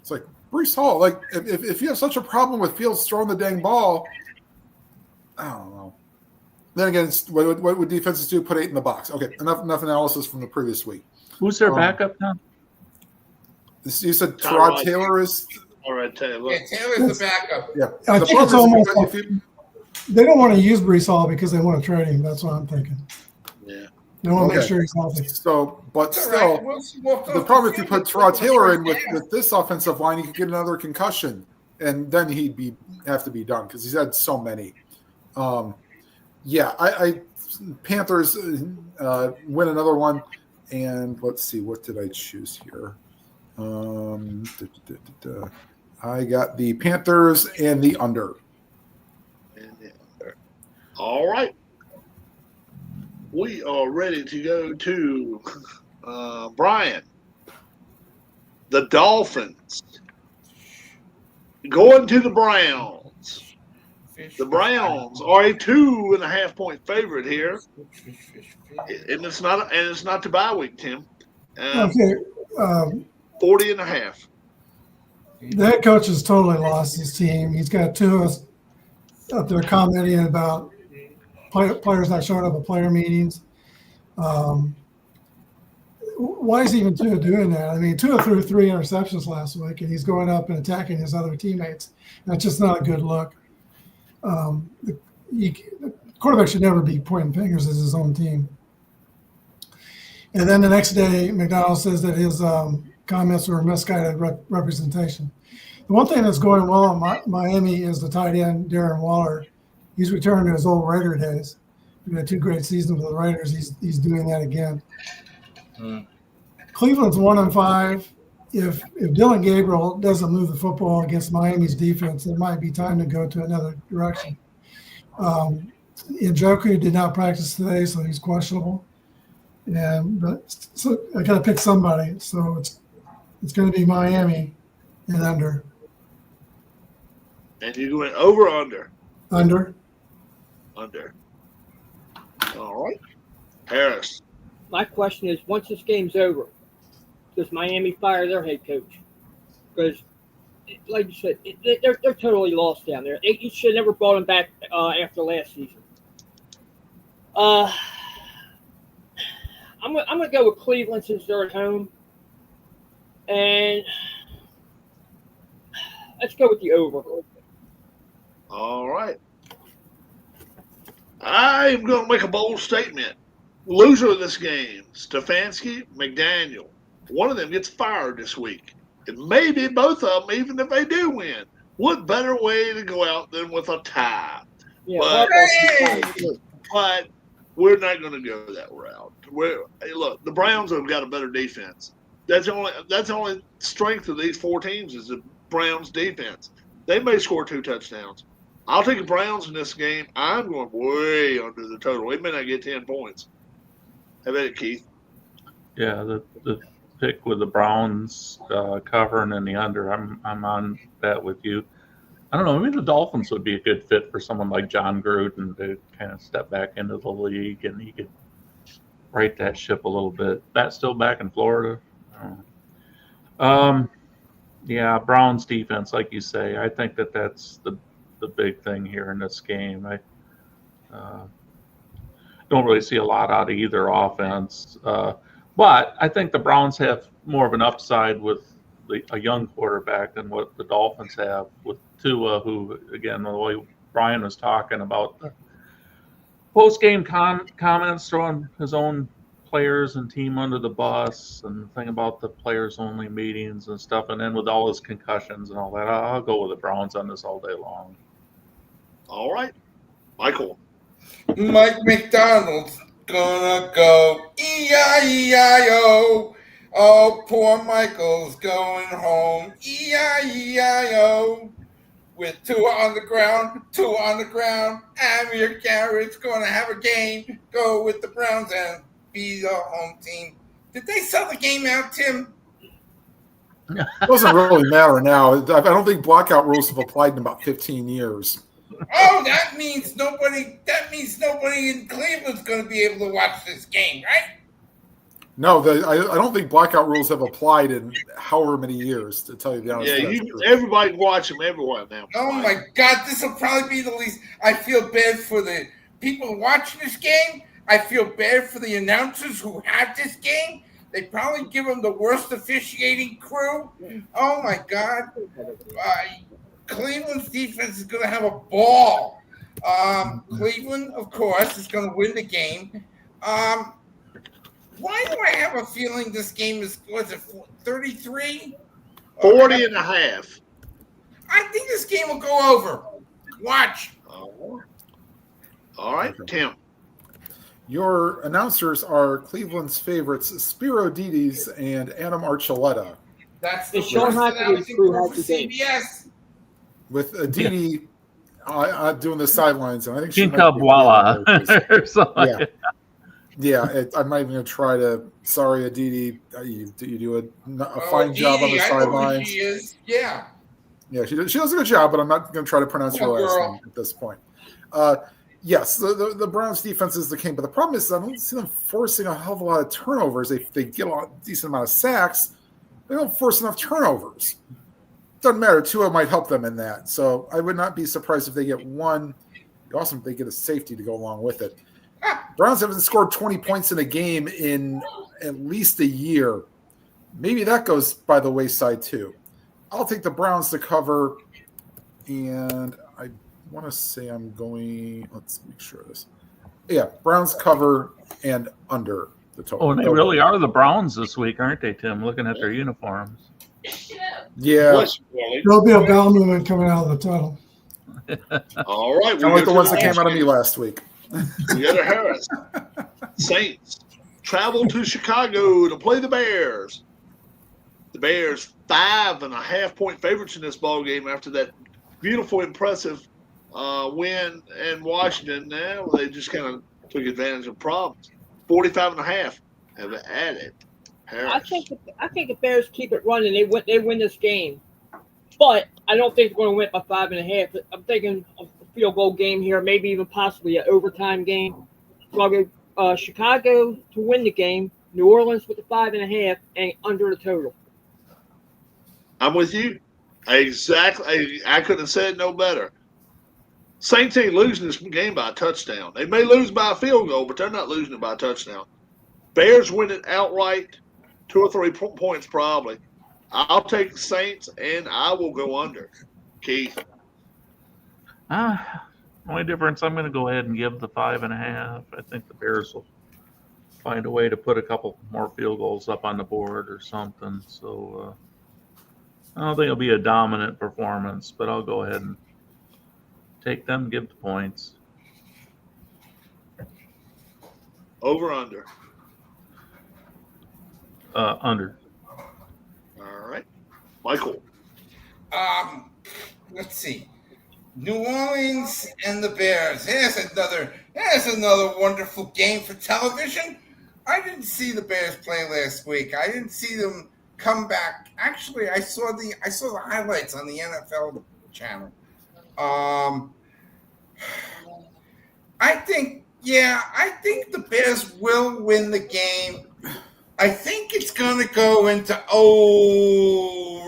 It's like Breece Hall. Like if you have such a problem with Fields throwing the dang ball, I don't know. Then again, what would defenses do? Put 8 in the box. Okay, enough analysis from the previous week. Who's their backup now? You said Tyrod Taylor is. All right, Taylor. Yeah, Taylor's the backup. Yeah, I think it's almost like they don't want to use Breece Hall because they want to trade him. That's what I'm thinking. Yeah. They want to make sure he's healthy. So, but It's all still, right. We'll the problem if you put Tyrod Taylor in with this offensive line, he could get another concussion, and then he'd have to be done because he's had so many. I Panthers win another one, and let's see, what did I choose here? I got the Panthers and the under. All right. We are ready to go to Brian. The Dolphins going to the Browns. The Browns are a 2.5-point favorite here, and it's not the bye week, Tim. Okay. 40.5. The head coach has totally lost his team. He's got two of us up there commenting about players not showing up at player meetings. Why is even Tua doing that? I mean, Tua threw 3 interceptions last week, and he's going up and attacking his other teammates. That's just not a good look. The quarterback should never be pointing fingers at his own team. And then the next day, McDonald says that his comments were misguided representation. The one thing that's going well in Miami is the tight end, Darren Waller. He's returned to his old Raider days. We had 2 great seasons with the Raiders. He's doing that again. Cleveland's 1-5. If Dylan Gabriel doesn't move the football against Miami's defense, it might be time to go to another direction. Njoku did not practice today, so he's questionable. So I got to pick somebody. So it's going to be Miami and under. And you went over or under? Under. Under. All right. Harris. My question is, once this game's over, does Miami fire their head coach? Because, like you said, they're totally lost down there. You should have never brought him back after last season. I'm gonna go with Cleveland since they're at home, and let's go with the over. All right. I'm going to make a bold statement. Loser of this game, Stefanski, McDaniel. One of them gets fired this week. And maybe both of them, even if they do win. What better way to go out than with a tie? Yeah, but we're not going to go that route. Look, the Browns have got a better defense. That's the only strength of these 4 teams is the Browns' defense. They may score 2 touchdowns. I'll take the Browns in this game. I'm going way under the total. It may not get 10 points. How about it, Keith? Yeah, the pick with the Browns covering and the under. I'm on that with you. I don't know. Maybe the Dolphins would be a good fit for someone like John Gruden to kind of step back into the league, and he could right that ship a little bit. That's still back in Florida. Yeah, Browns defense, like you say. I think that's the big thing here in this game. I don't really see a lot out of either offense. But I think the Browns have more of an upside with a young quarterback than what the Dolphins have with Tua, who, again, the way Brian was talking about the post-game comments, throwing his own players and team under the bus, and the thing about the players-only meetings and stuff, and then with all his concussions and all that, I'll go with the Browns on this all day long. All right. Michael. Mike McDonald's gonna go E-I-E-I-O. Oh, poor Michael's going home. E-I-E-I-O. With 2 on the ground, 2 on the ground. Amir Garrett's gonna have a game. Go with the Browns and be the home team. Did they sell the game out, Tim? It doesn't really matter now. I don't think blackout rules have applied in about 15 years. Oh, that means nobody in Cleveland's going to be able to watch this game, right? No, I don't think blackout rules have applied in however many years, to tell you the honest truth. Everybody can watch them everywhere now. Oh my God, this will probably be the least. I feel bad for the people watching this game. I feel bad for the announcers who have this game. They probably give them the worst officiating crew. Oh my God. Cleveland's defense is going to have a ball. Cleveland, of course, is going to win the game. Why do I have a feeling this game is, was it 33? 40 and a half. I think this game will go over. Watch. All right, Tim. Your announcers are Cleveland's favorites, Spiro Didis and Adam Archuleta. That's the Sean worst Hockey announcing crew crew has for the game. CBS. With Didi doing the sidelines, and I think she King might be Voila. or So, yeah. Yeah, I'm not even going to try to. Sorry, Aditi, you do a fine job on the I know who sidelines. she is. Yeah. Yeah, she does a good job, but I'm not going to try to pronounce her last name at this point. Yes, the Browns defense is the king, but the problem is I don't see them forcing a hell of a lot of turnovers. They get a decent amount of sacks. They don't force enough turnovers. Doesn't matter. Tua might help them in that. So I would not be surprised if they get one. Awesome if they get a safety to go along with it. Browns haven't scored 20 points in a game in at least a year. Maybe that goes by the wayside too. I'll take the Browns to cover, and I want to say I'm going. Let's make sure of this. Yeah, Browns cover and under the total. Oh, and they really are the Browns this week, aren't they, Tim? Looking at their uniforms. Yeah. There'll be a bowel movement coming out of the tunnel. All right. Kind of like the ones that came out of me last week. Together Harris. Saints travel to Chicago to play the Bears. The Bears 5.5-point favorites in this ball game after that beautiful, impressive win in Washington. Now they just kind of took advantage of problems. 45.5 have added. Harris. I think the Bears keep it running. They win this game, but I don't think they're going to win by 5.5. I'm thinking a field goal game here, maybe even possibly an overtime game. So I'll go Chicago to win the game, New Orleans with the 5.5, and under the total. I'm with you. Exactly. I couldn't have said no better. Saints ain't losing this game by a touchdown. They may lose by a field goal, but they're not losing it by a touchdown. Bears win it outright, 2 or 3 points probably. I'll take the Saints, and I will go under. Keith. Only difference, I'm going to go ahead and give the 5.5. I think the Bears will find a way to put a couple more field goals up on the board or something. So I don't think it'll be a dominant performance, but I'll go ahead and take them, give the points. Over under. Under. All right. Michael. Let's see. New Orleans and the Bears. There's another wonderful game for television. I didn't see the Bears play last week. I didn't see them come back. Actually, I saw the highlights on the NFL channel. I think the Bears will win the game. I think it's going to go into overtime,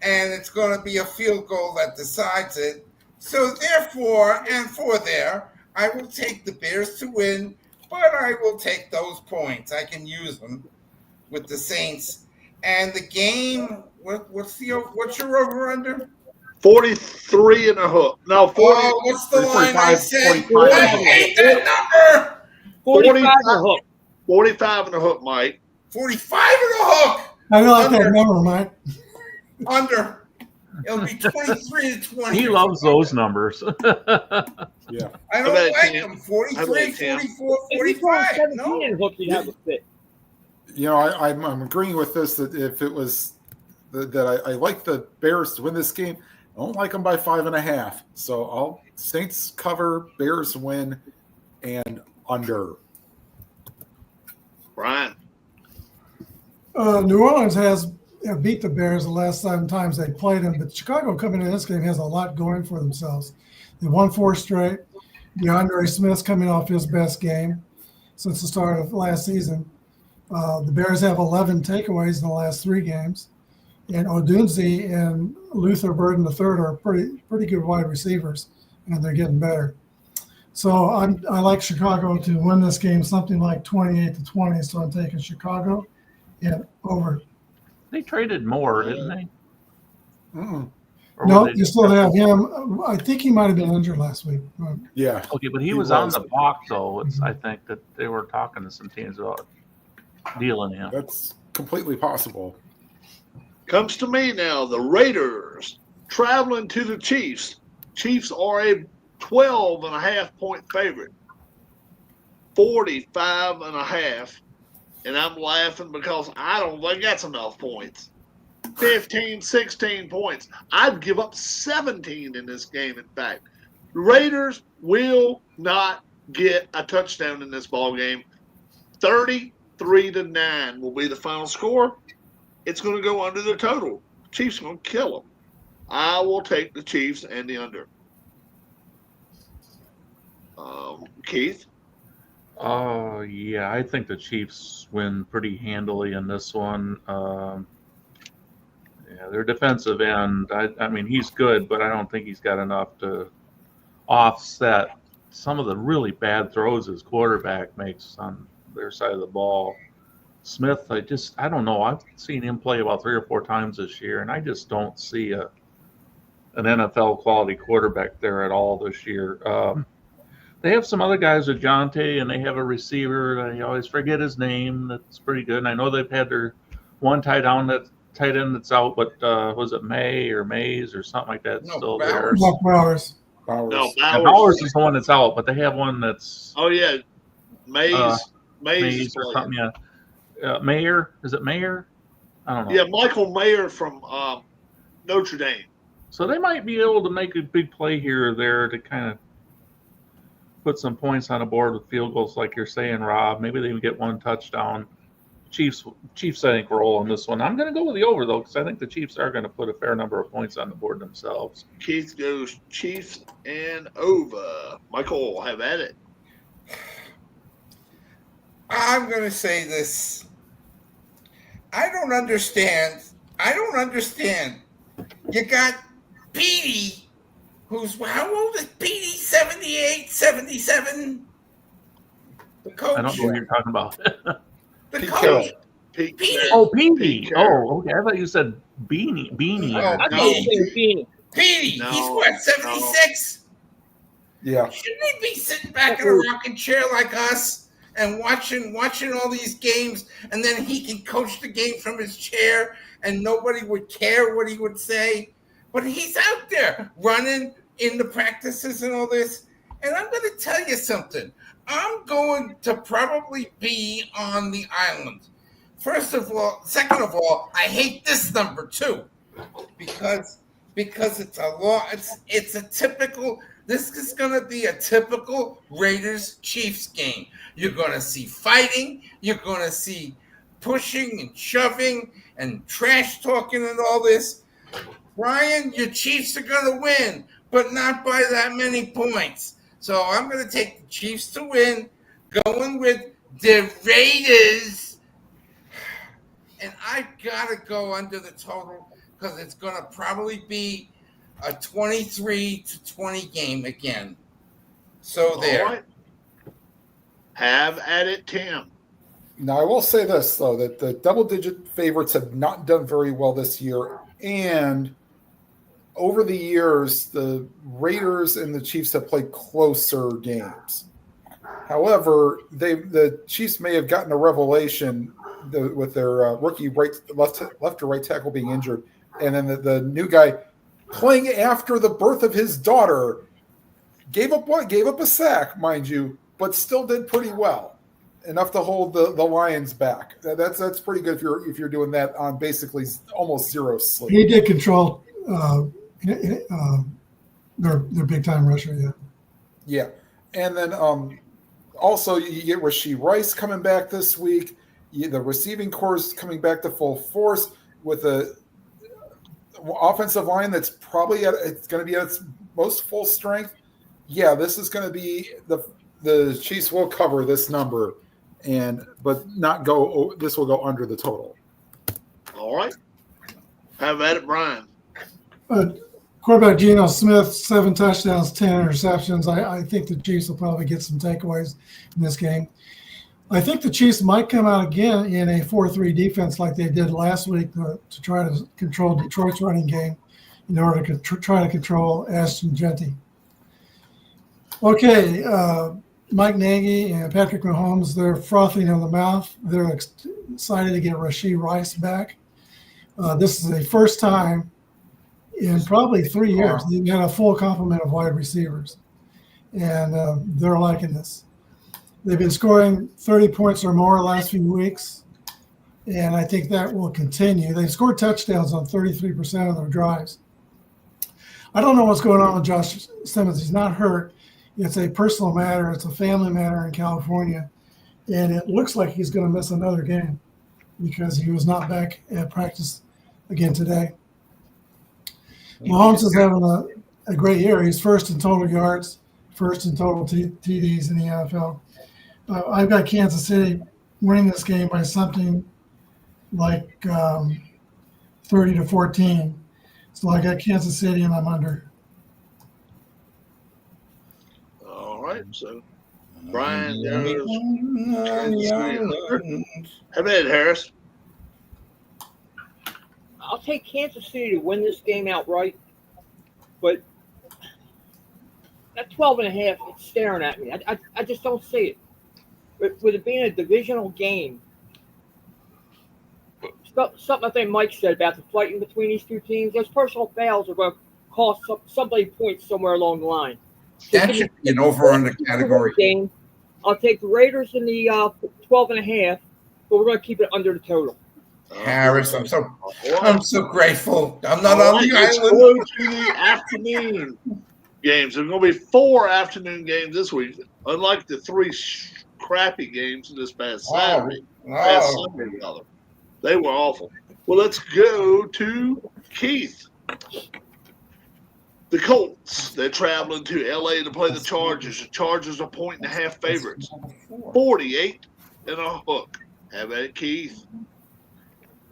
and it's going to be a field goal that decides it. So therefore, I will take the Bears to win, but I will take those points. I can use them with the Saints. And the game, what's your over-under? 43 and a hook. No, 40. Oh, what's the line I said? 45. I hate that number. 45 and a hook. 45 and a hook, Mike. 45 and a hook. I like that number, Mike. Under. It'll be 23 to 20. He loves those numbers. Yeah. I don't like them. 43, Tim? 44, If you throw 45. 17 No. and hook, you'd have a fit. You know, I'm agreeing with this that if it was that I like the Bears to win this game, I don't like them by 5.5. So I'll Saints cover, Bears win, and under. Brian. New Orleans has have beat the Bears the last 7 times they played them, but Chicago coming into this game has a lot going for themselves. They won 4 straight. DeAndre Smith's coming off his best game since the start of last season. The Bears have 11 takeaways in the last 3 games. And Odunze and Luther Burden III are pretty good wide receivers, and they're getting better. So I like Chicago to win this game, something like 28-20. So I'm taking Chicago and over. They traded Moore, didn't they? Mm-mm. Or No, were they- you still have him. I think he might have been injured last week. Yeah. Okay, but he He was on was. the block, though. I think that they were talking to some teams about dealing him. That's completely possible. Comes to me now. The Raiders traveling to the Chiefs. Chiefs are a 12.5-point favorite. 45.5. And I'm laughing because I don't think that's enough points. 15, 16 points. I'd give up 17 in this game, in fact. Raiders will not get a touchdown in this ball game. 33-9 will be the final score. It's going to go under the total. Chiefs are going to kill them. I will take the Chiefs and the under. Keith? Oh, yeah, I think the Chiefs win pretty handily in this one. Yeah, their defensive end, I mean, he's good, but I don't think he's got enough to offset some of the really bad throws his quarterback makes on their side of the ball. Smith, I don't know. I've seen him play about 3 or 4 times this year, and I just don't see an NFL quality quarterback there at all this year. They have some other guys with Jonte, and they have a receiver. I always forget his name. That's pretty good. And I know they've had their one tight end that's out, but was it Mays or something like that? No, Still Bowers. there. Buck Bowers. Bowers. No, Yeah, Bowers. Bowers is the one that's out, but they have one that's Oh, yeah. Mays Mays is or playing. something. Yeah, Mayer. Is it Mayer? I don't know. Yeah, Michael Mayer from Notre Dame. So they might be able to make a big play here or there to kind of put some points on the board with field goals, like you're saying, Rob. Maybe they can get one touchdown. Chiefs, I think, roll on this one. I'm going to go with the over, though, because I think the Chiefs are going to put a fair number of points on the board themselves. Keith goes Chiefs and over. Michael, have at it. I'm going to say this. I don't understand. You got Petey, how old is Petey? 78, 77? The coach. I don't know what you're talking about. The Pete coach. Carroll. Petey. Oh, Petey. Pete Carroll. Oh, okay. I thought you said Beanie. Oh, I No. thought you were saying Beanie. Petey. No, He's what, 76? Yeah. Shouldn't he be sitting back in a rocking chair like us and watching all these games, and then he can coach the game from his chair and nobody would care what he would say? But he's out there running in the practices and all this. And I'm going to tell you something. I'm going to probably be on the island. Second of all, I hate this number too, because it's a law. It's a typical. This is going to be a typical Raiders-Chiefs game. You're going to see fighting. You're going to see pushing and shoving and trash talking and all this. Brian, your Chiefs are going to win, but not by that many points. So I'm going to take the Chiefs to win, going with the Raiders. And I've got to go under the total because it's going to probably be a 23-20 game again. So there. All right. Have at it, Tim. Now, I will say this, though, that the double-digit favorites have not done very well this year. And over the years, the Raiders and the Chiefs have played closer games. However, the Chiefs may have gotten a revelation with their rookie left or right tackle being injured. And then the new guy playing after the birth of his daughter gave up a sack, mind you, but still did pretty well, enough to hold the Lions back. That's pretty good if you're doing that on basically almost zero sleep. He did control their big time rusher. Yeah. Yeah, and then also you get Rashee Rice coming back this week. The receiving corps is coming back to full force, with a offensive line that's probably it's going to be at its most full strength. Yeah, this is going to be the Chiefs will cover this number, but not go. This will go under the total. All right. Have at it, Brian. Quarterback Geno Smith, 7 touchdowns, 10 interceptions. I think the Chiefs will probably get some takeaways in this game. I think the Chiefs might come out again in a 4-3 defense like they did last week to try to control Detroit's running game in order to try to control Ashton Genty. Okay, Mike Nagy and Patrick Mahomes, they're frothing in the mouth. They're excited to get Rashee Rice back. This is the first time in probably 3 years they've had a full complement of wide receivers, and they're liking this. They've been scoring 30 points or more the last few weeks, and I think that will continue. They've scored touchdowns on 33% of their drives. I don't know what's going on with Josh Simmons. He's not hurt. It's a personal matter. It's a family matter in California, and it looks like he's going to miss another game because he was not back at practice again today. Mahomes is having a great year. He's first in total yards, first in total TDs in the NFL. I've got Kansas City winning this game by something like 30-14. So I got Kansas City and I'm under. All right. So Brian goes. How about it, Harris? I'll take Kansas City to win this game outright, but that 12.5, it's staring at me. I just don't see it. With it being a divisional game, something I think Mike said about the fighting between these two teams, those personal fouls are going to cost somebody points somewhere along the line. That should be an over-under category. Game, I'll take the Raiders in the 12.5, but we're going to keep it under the total. Harris, I'm so grateful. I'm not on the Let's island. go to the afternoon games. There's going to be 4 afternoon games this week, unlike the 3 crappy games this past Saturday. Past Sunday, rather. They were awful. Well, let's go to Keith. The Colts, they're traveling to L.A. to play the Chargers. The Chargers are 1.5 favorites. 48 and a hook. How about it, Keith?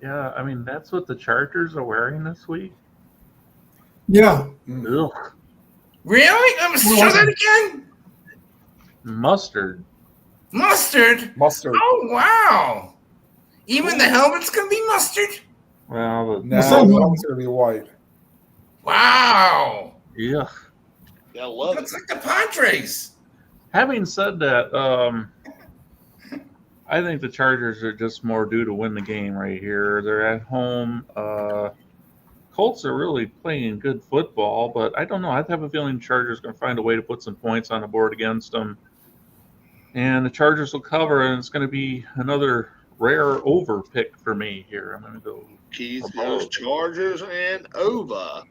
Yeah, I mean, that's what the Chargers are wearing this week. Yeah. Ugh. Really? I'm going to show that again? Mustard. Mustard? Mustard. Oh, wow. Even the helmet's going to be mustard? Well, No, it's going to be white. Wow. Yeah. I love it. Looks like the Padres. Having said that, I think the Chargers are just more due to win the game right here. They're at home. Colts are really playing good football, but I don't know. I have a feeling the Chargers are going to find a way to put some points on the board against them. And the Chargers will cover, and it's going to be another rare over pick for me here. I'm going to go Keith goes Chargers and over.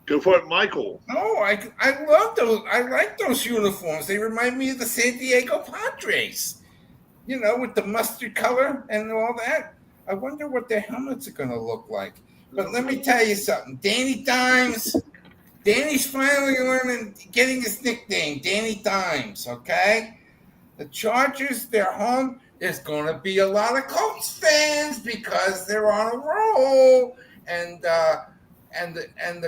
Go for it, Michael. Oh, I love those. I like those uniforms. They remind me of the San Diego Padres. You know, with the mustard color and all that. I wonder what their helmets are going to look like. But let me tell you something. Danny's finally getting his nickname, Danny Dimes, okay? The Chargers, they're home. There's going to be a lot of Colts fans because they're on a roll. And the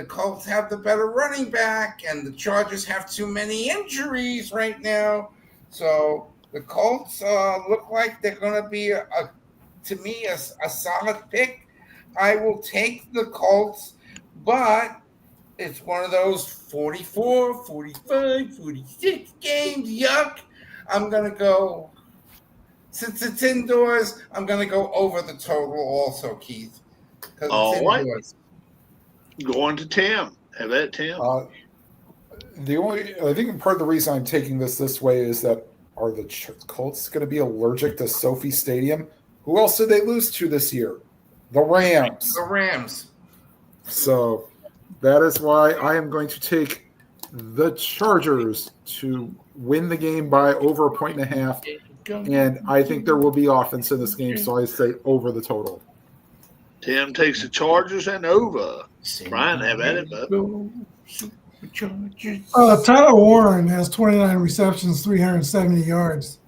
Colts have the better running back, and the Chargers have too many injuries right now. So the Colts look like they're going to be, to me, a solid pick. I will take the Colts, but it's one of those 44, 45, 46 games. Yuck. I'm going to go, since it's indoors, I'm going to go over the total also, Keith. All right. Going to Tim. Have that, Tim. I think part of the reason I'm taking this way is that are the Colts going to be allergic to Sophie Stadium? Who else did they lose to this year? The Rams. The Rams. So that is why I am going to take the Chargers to win the game by over 1.5. And I think there will be offense in this game, so I say over the total. Tim takes the Chargers and over. Brian, have at it, bud. Tyler Warren has 29 receptions, 370 yards.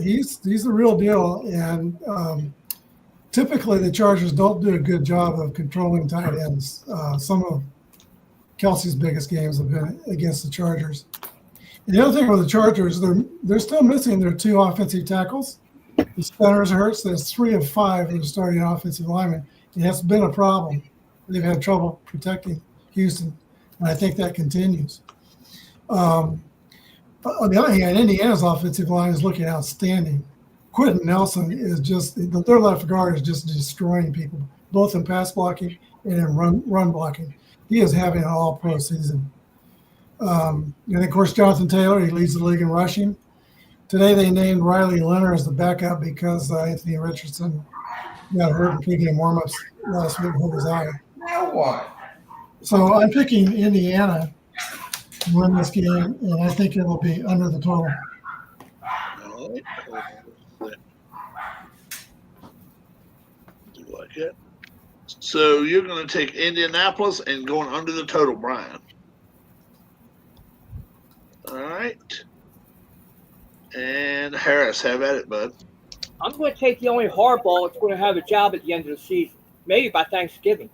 He's the real deal, and typically the Chargers don't do a good job of controlling tight ends. Some of Kelsey's biggest games have been against the Chargers. And the other thing with the Chargers, they're still missing their 2 offensive tackles. The centers hurt, so that's 3 of 5 of the starting offensive linemen. It has been a problem. They've had trouble protecting Houston, and I think that continues. On the other hand, Indiana's offensive line is looking outstanding. Quentin Nelson is just – their left guard is just destroying people, both in pass blocking and in run blocking. He is having an all-pro season. And, of course, Jonathan Taylor, he leads the league in rushing. Today they named Riley Leonard as the backup because Anthony Richardson got hurt in pregame warmups last week with his eye. Now what? So I'm picking Indiana to win this game, and I think it will be under the total. Do like it. So you're going to take Indianapolis and going under the total, Brian. All right. And Harris, have at it, bud. I'm going to take the only hardball that's going to have a job at the end of the season, maybe by Thanksgiving.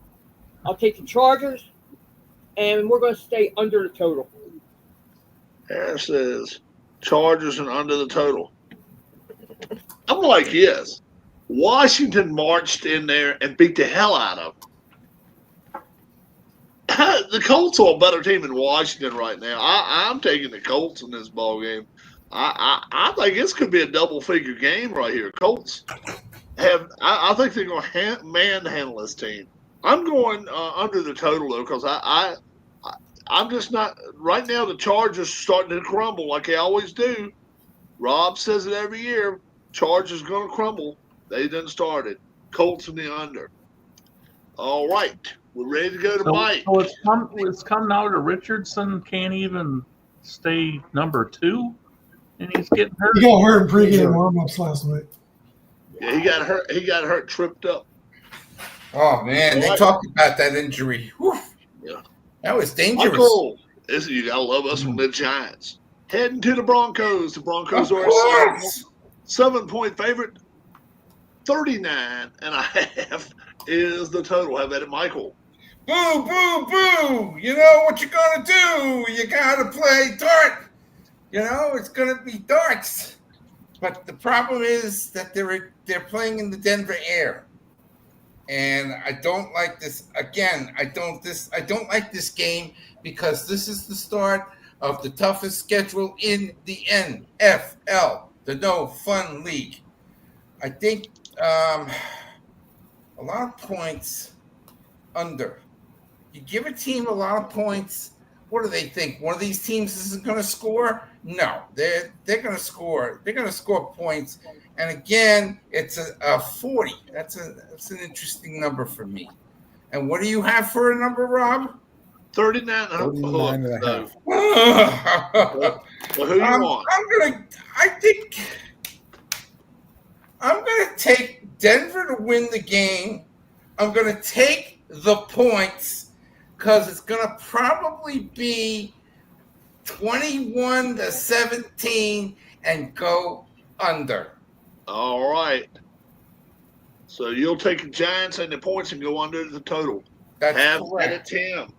I'll take the Chargers, and we're going to stay under the total. Harris says Chargers and under the total. I'm like, yes. Washington marched in there and beat the hell out of them. The Colts are a better team than Washington right now. I'm taking the Colts in this ball game. I think this could be a double-figure game right here. Colts I think they're going to manhandle this team. I'm going under the total though because I'm just not right now. The Chargers starting to crumble like they always do. Rob says it every year. Chargers going to crumble. They done started. Colts in the under. All right, we're ready to go to Mike. So it's come now to Richardson can't even stay number 2, and he's getting hurt. He got hurt in pregame warmups last week. Yeah, he got hurt. He got hurt, tripped up. Oh man, they talked about that injury. Whew. Yeah, that was dangerous. Michael, you gotta love us from the Giants. Heading to the Broncos. The Broncos Of are course. a 7-point favorite. 39.5 is the total. How about it, Michael? Boo, boo, boo. You know what you're going to do. You got to play dart. You know, it's going to be darts. But the problem is that they're playing in the Denver air. And I don't like this. Again, I don't like this game because this is the start of the toughest schedule in the NFL, the No Fun League. I think a lot of points under. You give a team a lot of points, what do they think? One of these teams isn't going to score? No, they're going to score. They're going to score points. And again, it's a 40. That's an interesting number for me. And what do you have for a number, Rob? 39 39 and a half. Well, who you want? I'm going to take Denver to win the game. I'm going to take the points because it's going to probably be 21-17 and go under. All right. So you'll take the Giants and the points and go under the total. That's Have correct. at it, Tim.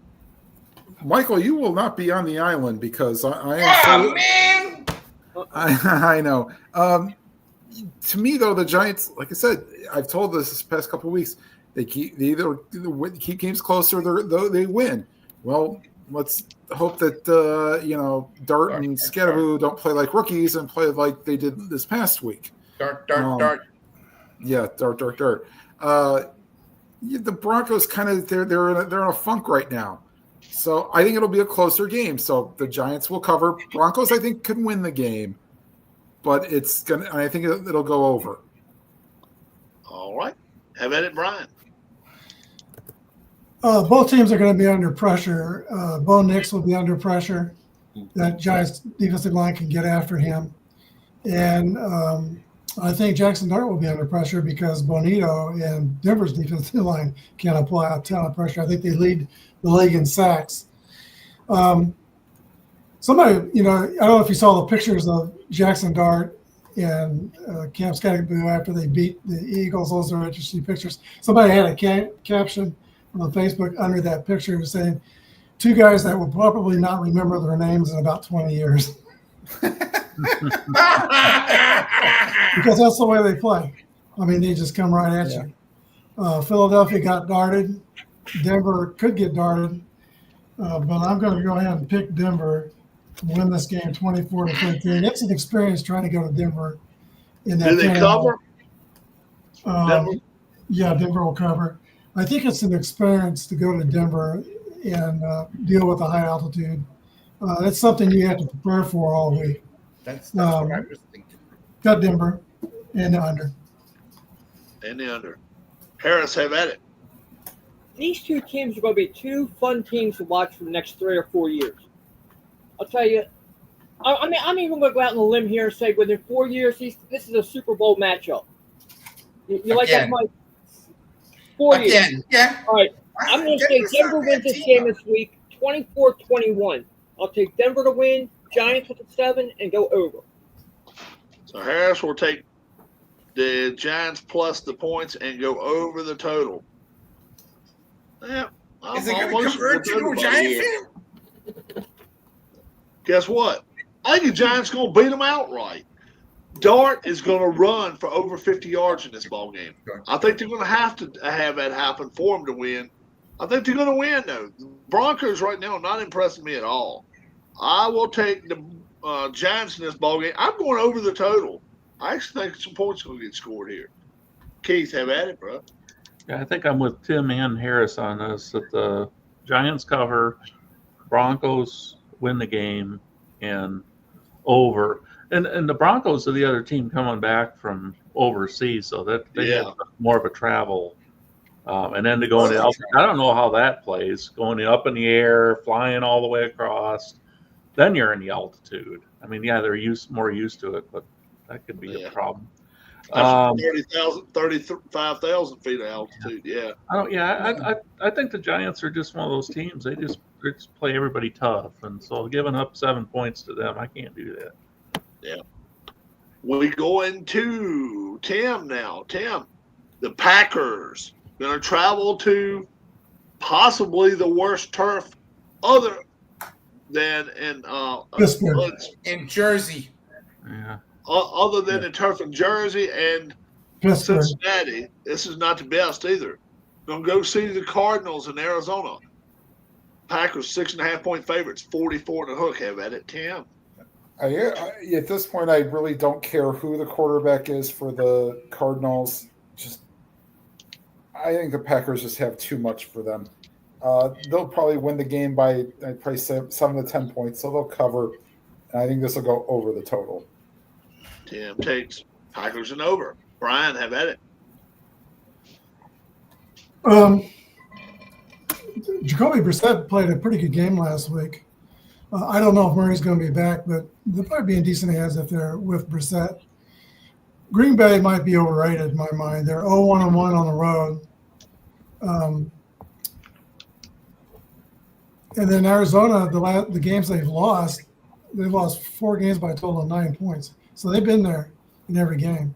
Michael, you will not be on the island because I Oh, am. man! I know. To me, though, the Giants, like I said, I've told this past couple of weeks, they either keep games close or they win. Well, let's hope that Dart and Scadaboo don't play like rookies and play like they did this past week. Dart. Yeah, Dart. The Broncos kind of they're in a funk right now, so I think it'll be a closer game. So the Giants will cover. Broncos, I think, could win the game, but I think it'll go over. All right. Have at it, Brian. Both teams are going to be under pressure. Bo Nix will be under pressure. That Giants defensive line can get after him. And I think Jackson Dart will be under pressure because Bonito and Denver's defensive line can apply a ton of pressure. I think they lead the league in sacks. Somebody, I don't know if you saw the pictures of Jackson Dart and Cam Skagaboo after they beat the Eagles. Those are interesting pictures. Somebody had a caption on Facebook under that picture saying, two guys that will probably not remember their names in about 20 years. Because that's the way they play. I mean, they just come right at you. Philadelphia got darted. Denver could get darted. But I'm going to go ahead and pick Denver to win this game 24-13. It's an experience trying to go to Denver. In that Do they cover? Denver? Yeah, Denver will cover. I think it's an experience to go to Denver and deal with the high altitude. That's something you have to prepare for all week. That's what I was thinking. Got Denver and the under. And the under. Harris, have at it. These two teams are going to be two fun teams to watch for the next 3 or 4 years. I'll tell you. I mean, I'm even going to go out on a limb here and say within 4 years, this is a Super Bowl matchup. You like that, Mike? 4 years. Yeah. All right. I'm going to say Denver wins this game this week, 24-21. I'll take Denver to win, Giants with a 7, and go over. So Harris will take the Giants plus the points and go over the total. Yeah. Is it going to convert to a Giant fan? Guess what? I think the Giants going to beat them outright. Dart is going to run for over 50 yards in this ball game. I think they're going to have that happen for them to win. I think they're going to win, though. The Broncos right now are not impressing me at all. I will take the Giants in this ball game. I'm going over the total. I actually think some points are going to get scored here. Keith, have at it, bro. Yeah, I think I'm with Tim and Harris on this, that the Giants cover, Broncos win the game, and over. And the Broncos are the other team coming back from overseas, so that they have more of a travel. And then to go into altitude, I don't know how that plays, going up in the air, flying all the way across. Then you're in the altitude. I mean, yeah, they're more used to it, but that could be a problem. 35,000 feet of altitude. Yeah. I think the Giants are just one of those teams. They just play everybody tough, and so giving up 7 points to them, I can't do that. Yeah. We go into Tim now. Tim, the Packers going to travel to possibly the worst turf other than in Jersey. Yeah. Other than the turf in Jersey and Cincinnati. This is not the best either. Going to go see the Cardinals in Arizona. Packers 6.5-point favorites, 44 and a hook. Have at it, Tim. At this point, I really don't care who the quarterback is for the Cardinals. I think the Packers just have too much for them. They'll probably win the game by I'd probably say 7 to 10 points, so they'll cover. And I think this will go over the total. Tim takes Packers and over. Brian, have at it. Jacoby Brissett played a pretty good game last week. I don't know if Murray's going to be back, but they'll probably be in decent hands if they're with Brissett. Green Bay might be overrated in my mind. They're 0-1-1 on the road. And then Arizona, the games they've lost 4 games by a total of 9 points. So they've been there in every game.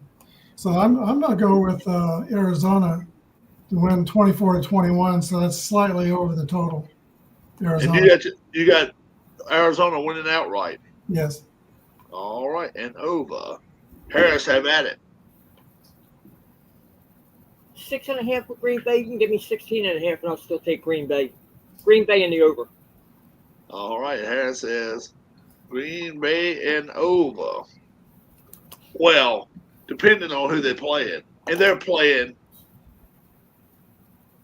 So I'm going to go with Arizona to win 24-21. So that's slightly over the total. Arizona. And you got Arizona winning outright. Yes. All right, and over. Harris, have at it. 6.5 for Green Bay. You can give me 16.5, and I'll still take Green Bay. Green Bay in the over. All right, Harris says Green Bay and over. Well, depending on who they're playing. And they're playing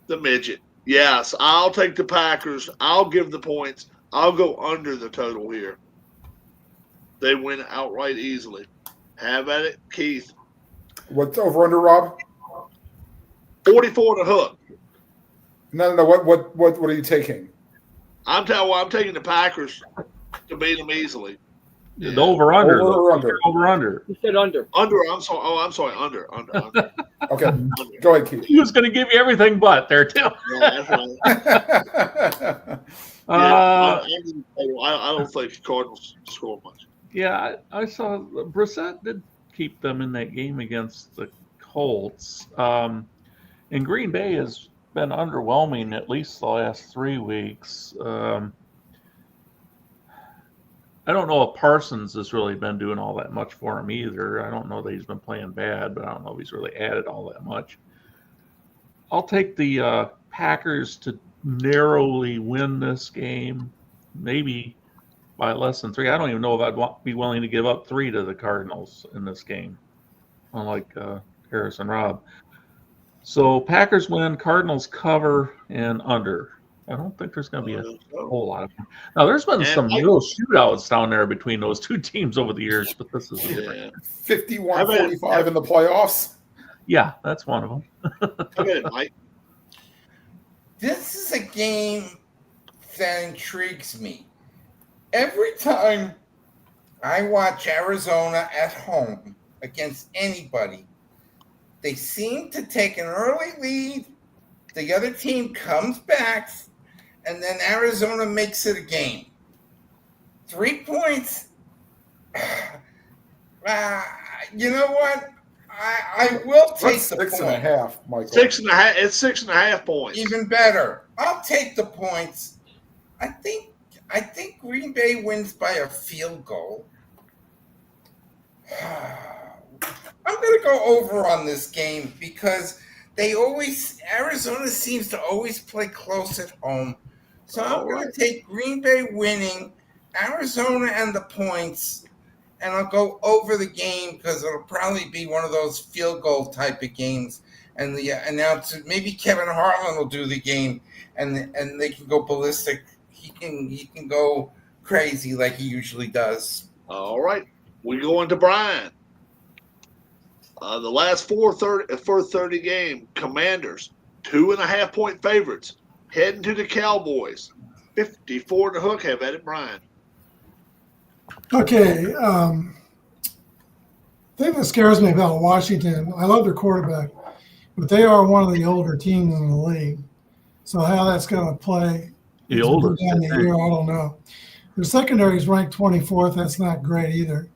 the midget. Yes, I'll take the Packers. I'll give the points. I'll go under the total here. They win outright easily. Have at it, Keith. What's over under, Rob? 44 and a hook. No. What are you taking? I'm taking the Packers to beat them easily. The over-under. Over or under? Over-under. You said under. Under. I'm sorry. Oh, I'm sorry. Under. Okay, Under. go ahead, Keith. He was going to give you everything but there, too. Yeah, that's right. I don't think the Cardinals score much. Yeah, I saw Brissett did keep them in that game against the Colts. And Green Bay has been underwhelming at least the last 3 weeks. I don't know if Parsons has really been doing all that much for him either. I don't know that he's been playing bad, but I don't know if he's really added all that much. I'll take the Packers to narrowly win this game, maybe by less than 3. I don't even know if I'd be willing to give up 3 to the Cardinals in this game, unlike Harris and Rob. So Packers win, Cardinals cover, and under. I don't think there's going to be a whole lot of them. Now, there's been some real shootouts down there between those two teams over the years, but this is different. 51-45 in the playoffs. Yeah, that's one of them. Come in, Mike. This is a game that intrigues me. Every time I watch Arizona at home against anybody, they seem to take an early lead. The other team comes back, and then Arizona makes it a game. 3 points. You know what? I will take That's the 6.5, Michael. 6.5. It's 6.5 points. Even better. I'll take the points. I think Green Bay wins by a field goal. I'm going to go over on this game because Arizona seems to always play close at home. So I'm going to take Green Bay winning, Arizona and the points, and I'll go over the game because it'll probably be one of those field goal type of games. And the announcer, maybe Kevin Harlan will do the game, and they can go ballistic. He can go crazy like he usually does. All right, we go into Brian. The last 4:30 game, Commanders 2.5-point favorites heading to the Cowboys. 54 in the hook. Have at it, Brian. Okay. The thing that scares me about Washington, I love their quarterback, but they are one of the older teams in the league. So how that's going to play The older. down the year, I don't know. Their secondary is ranked 24th. That's not great either.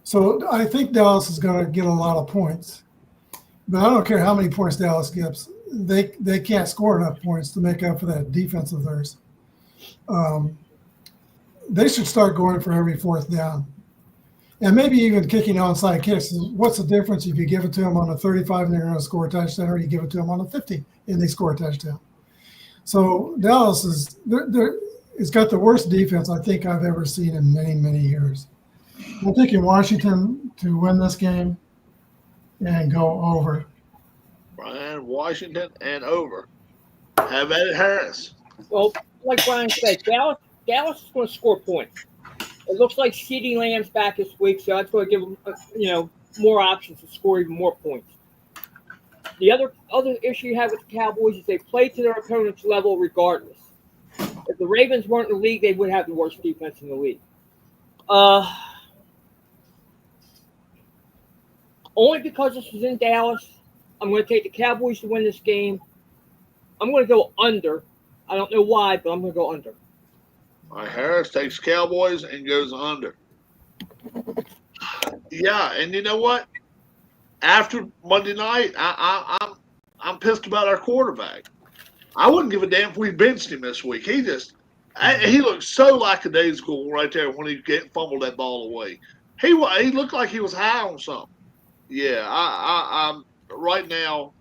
So I think Dallas is going to get a lot of points. But I don't care how many points Dallas gets. They can't score enough points to make up for that defense of theirs. They should start going for every fourth down. And maybe even kicking onside kicks. What's the difference if you give it to them on a 35 and they're going to score a touchdown, or you give it to them on a 50 and they score a touchdown? So Dallas it's got the worst defense I think I've ever seen in many, many years. I'm thinking Washington to win this game and go over. Brian, Washington, and over. Have at it, Harris. Well, like Brian said, Dallas is going to score points. It looks like CeeDee Lamb's back this week, so that's going to give them, more options to score even more points. The other issue you have with the Cowboys is they play to their opponent's level regardless. If the Ravens weren't in the league, they would have the worst defense in the league. Only because this is in Dallas, I'm going to take the Cowboys to win this game. I'm going to go under. I don't know why, but I'm going to go under. All right, Harris takes Cowboys and goes under. Yeah, and you know what? After Monday night, I'm pissed about our quarterback. I wouldn't give a damn if we benched him this week. He looked so lackadaisical right there when he fumbled that ball away. He looked like he was high on something. Yeah, I'm right now.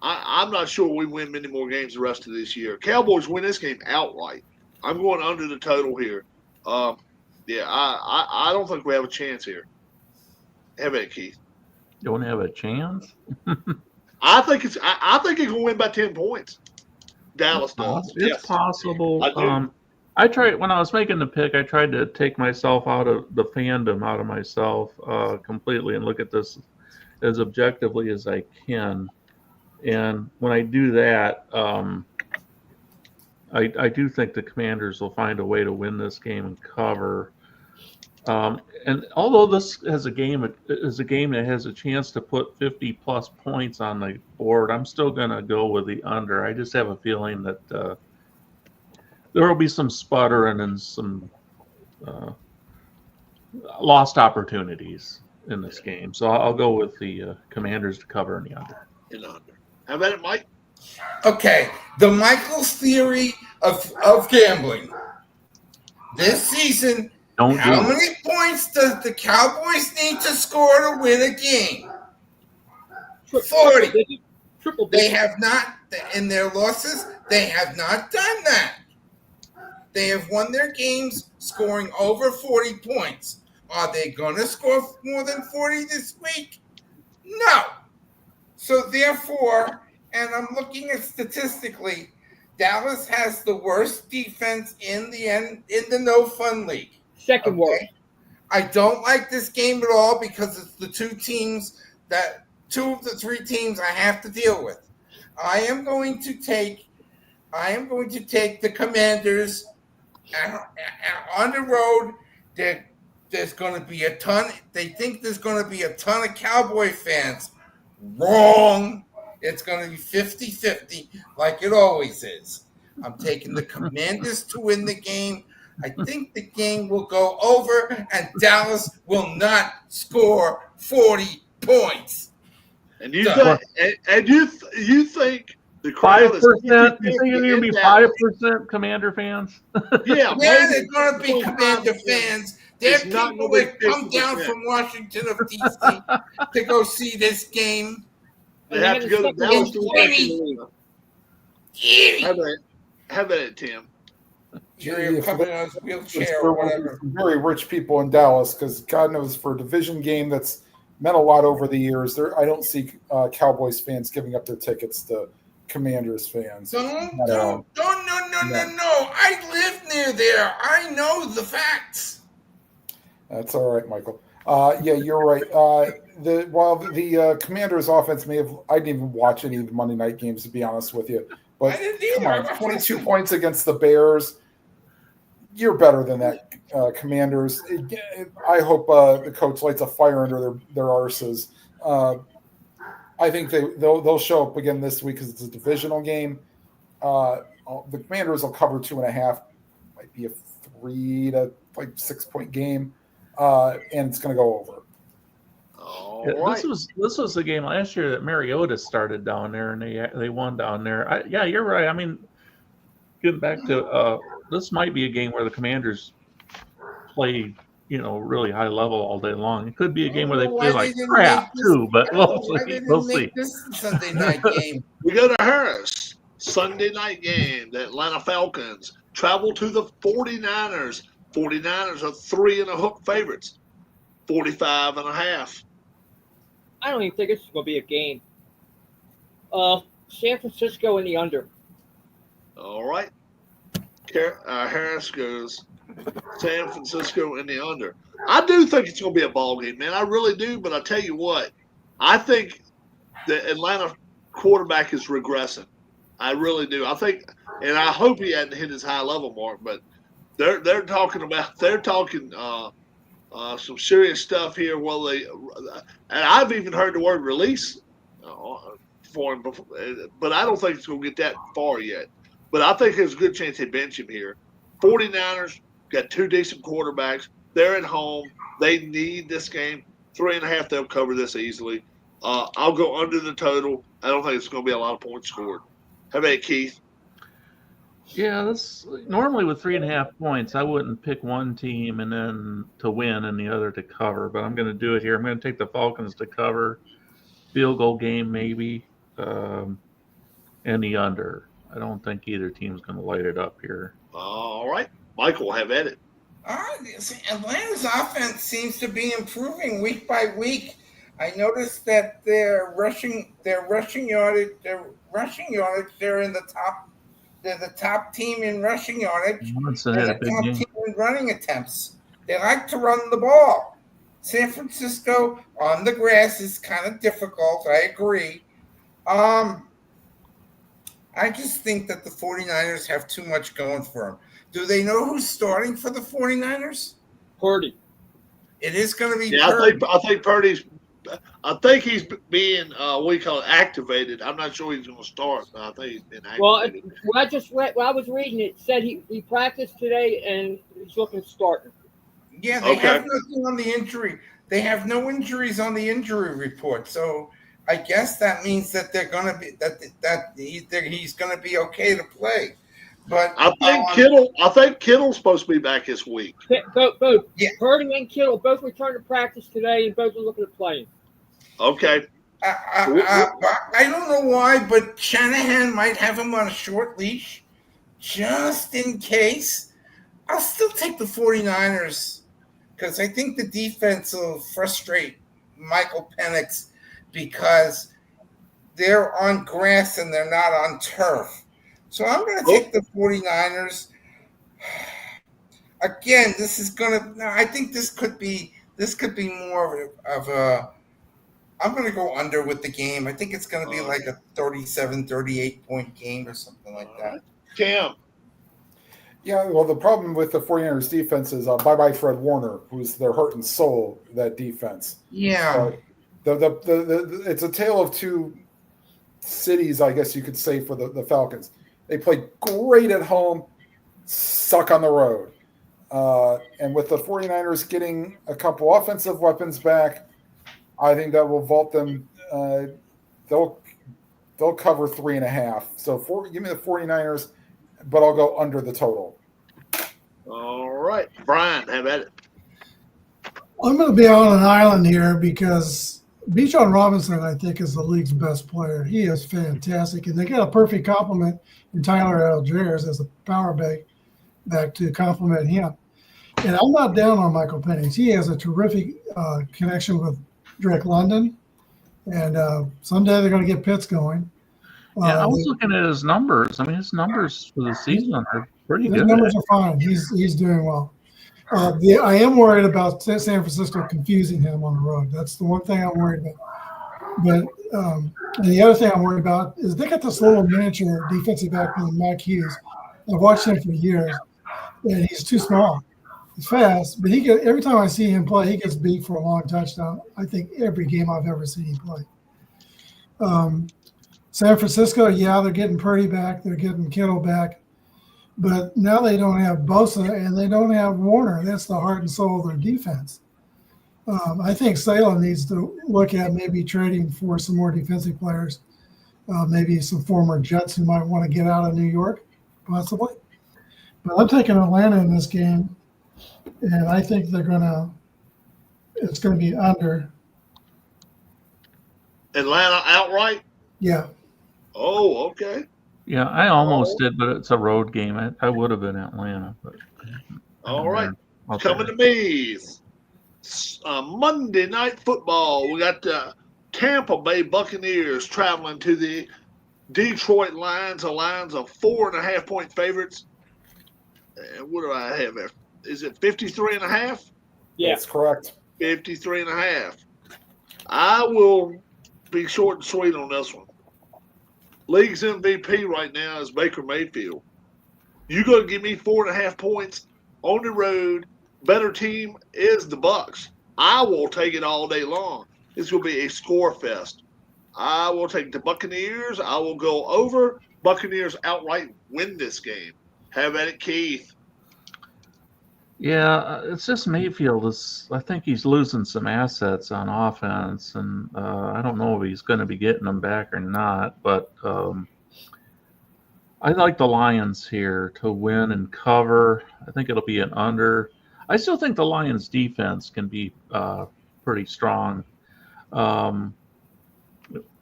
I'm not sure we win many more games the rest of this year. Cowboys win this game outright. I'm going under the total here. Yeah, I don't think we have a chance here. Have it, Keith. You want to have a chance? I think it can win by 10 points. Dallas does. It's Yes. possible. I do. I tried when I was making the pick. I tried to take myself out of the fandom, out of myself completely, and look at this as objectively as I can. And when I do that, I do think the Commanders will find a way to win this game and cover. And although this is a game that has a chance to put 50 plus points on the board, I'm still going to go with the under. I just have a feeling that there will be some sputtering and some lost opportunities in this game. So I'll go with the Commanders to cover in the under. How about it, Mike? Okay, the Michael's theory of gambling. This season, how many points does the Cowboys need to score to win a game? 40. Triple They have not, in their losses, they have not done that. They have won their games scoring over 40 points. Are they going to score more than 40 this week? No. So therefore, and I'm looking at statistically, Dallas has the worst defense in the No Fun League. Second worst. I don't like this game at all because it's the two of the three teams I have to deal with. I am going to take the Commanders on the road. There's going to be a ton. They think there's going to be a ton of Cowboy fans. Wrong. It's going to be 50-50 like it always is. I'm taking the Commanders to win the game. I think the game will go over and Dallas will not score 40 points. And you think the crowd 5%? You think it's going to be 5% Commander fans? Yeah, they're going to be Commander fans. There are people that come down from Washington of D.C. to go see this game. They have to go to Dallas to watch it. How about it, Tim? Jerry coming on his wheelchair or whatever. Very rich people in Dallas, because God knows for a division game that's meant a lot over the years, I don't see Cowboys fans giving up their tickets to Commanders fans. No. I live near there. I know the facts. That's all right, Michael. Yeah, you're right. The Commanders' offense I didn't even watch any of the Monday night games, to be honest with you. But come on, 22 points against the Bears. You're better than that, Commanders. I hope the coach lights a fire under their arses. I think they'll show up again this week because it's a divisional game. The Commanders will cover 2.5. Might be a 3 to 6 point game, and it's going to go over. Right. This was the game last year that Mariota started down there, and they won down there. Yeah, you're right. I mean, getting back to this might be a game where the Commanders play, really high level all day long. It could be a game where they play like crap too, but we'll see. This Sunday night game. We go to Harris. Sunday night game. The Atlanta Falcons travel to the 49ers. 49ers are 3.5 favorites. 45.5. I don't even think it's going to be a game. San Francisco in the under. All right. Harris goes San Francisco in the under. I do think it's going to be a ball game, man. I really do. But I tell you what, I think the Atlanta quarterback is regressing. I really do. I think, and I hope he hadn't hit his high level mark, but they're talking some serious stuff here. Well, and I've even heard the word release for him before, but I don't think it's going to get that far yet. But I think there's a good chance they bench him here. 49ers got 2 decent quarterbacks. They're at home. They need this game. 3.5, they'll cover this easily. I'll go under the total. I don't think it's going to be a lot of points scored. How about Keith? Yeah, this normally with 3.5 points, I wouldn't pick one team and then to win and the other to cover, but I'm going to do it here. I'm going to take the Falcons to cover, field goal game maybe, and the under. I don't think either team's going to light it up here. All right, Michael, have at it. Atlanta's offense seems to be improving week by week. I noticed that their rushing yardage, they're in the top. They're the top team in rushing yardage. They're the top team in running attempts. They like to run the ball. San Francisco on the grass is kind of difficult. I agree. I just think that the 49ers have too much going for them. Do they know who's starting for the 49ers? Purdy. It is going to be Yeah, Purdy. I think Purdy's. I think he's being we call it activated. I'm not sure he's going to start, but I think he's been Well, activated. when I just read, when I was reading it, said he practiced today and he's looking to start. Yeah, they Okay. have nothing on the injury. They have no injuries on the injury report. So I guess that means that they're going to be he's going to be okay to play. But I think Kittle's supposed to be back this week. Both Yeah. Purdy and Kittle both returned to practice today, and both are looking at playing. Okay. I don't know why, but Shanahan might have him on a short leash just in case. I'll still take the 49ers because I think the defense will frustrate Michael Penix because they're on grass and they're not on turf. So I'm going to take the 49ers. Again, this is going to – I think this could be more of a – I'm going to go under with the game. I think it's going to be like a 37, 38-point game or something like that. Cam. Yeah, well, the problem with the 49ers defense is bye-bye Fred Warner, who's their heart and soul, that defense. Yeah. It's a tale of two cities, I guess you could say, for the Falcons. They play great at home, suck on the road. And with the 49ers getting a couple offensive weapons back, I think that will vault them. They'll cover 3.5. So give me the 49ers, but I'll go under the total. All right. Brian, have at it. I'm going to be on an island here because Bijan Robinson, I think, is the league's best player. He is fantastic. And they got a perfect complement in Tyler Algiers as a power back to complement him. And I'm not down on Michael Penix. He has a terrific connection with Drake London. And someday they're going to get Pitts going. Yeah, I was looking at his numbers. I mean, his numbers for the season are pretty good. His numbers are fine. He's doing well. I am worried about San Francisco confusing him on the road. That's the one thing I'm worried about. But and the other thing I'm worried about is they got this little miniature defensive back named Mike Hughes. I've watched him for years, and he's too small. He's fast, but every time I see him play, he gets beat for a long touchdown. I think every game I've ever seen him play. San Francisco, yeah, they're getting Purdy back. They're getting Kittle back. But now they don't have Bosa and they don't have Warner. That's the heart and soul of their defense. I think Saleh needs to look at maybe trading for some more defensive players, maybe some former Jets who might want to get out of New York, possibly. But I'm taking Atlanta in this game, and I think it's going to be under. Atlanta outright? Yeah. Oh, okay. Yeah, I almost did, but it's a road game. I would have been Atlanta. But all right. Coming to me. Monday Night Football. We got the Tampa Bay Buccaneers traveling to the Detroit Lions. The Lions are 4.5-point favorites. And what do I have there? Is it 53.5? Yeah. That's correct. 53.5. I will be short and sweet on this one. League's MVP right now is Baker Mayfield. You're going to give me 4.5 points on the road. Better team is the Bucs. I will take it all day long. This will be a score fest. I will take the Buccaneers. I will go over. Buccaneers outright win this game. Have at it, Keith. Yeah, it's just Mayfield. I think he's losing some assets on offense, and I don't know if he's going to be getting them back or not. But I like the Lions here to win and cover. I think it'll be an under. I still think the Lions' defense can be pretty strong. And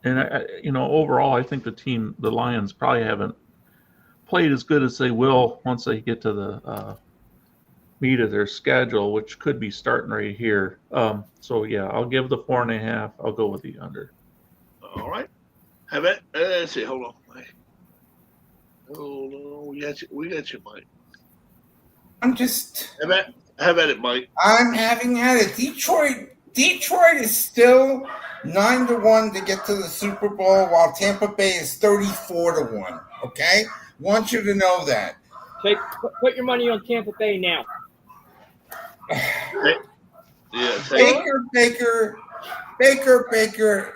overall, I think the Lions probably haven't played as good as they will once they get to the meat of their schedule, which could be starting right here. So yeah, I'll give the 4.5. I'll go with the under. All right. Have it. Let's see. Hold on. We got you, Mike. I'm just. Have at it, Mike. I'm having at it. Detroit is still 9-1 to get to the Super Bowl, while Tampa Bay is 34-1. Okay, want you to know that. Put your money on Tampa Bay now. Yeah, take Baker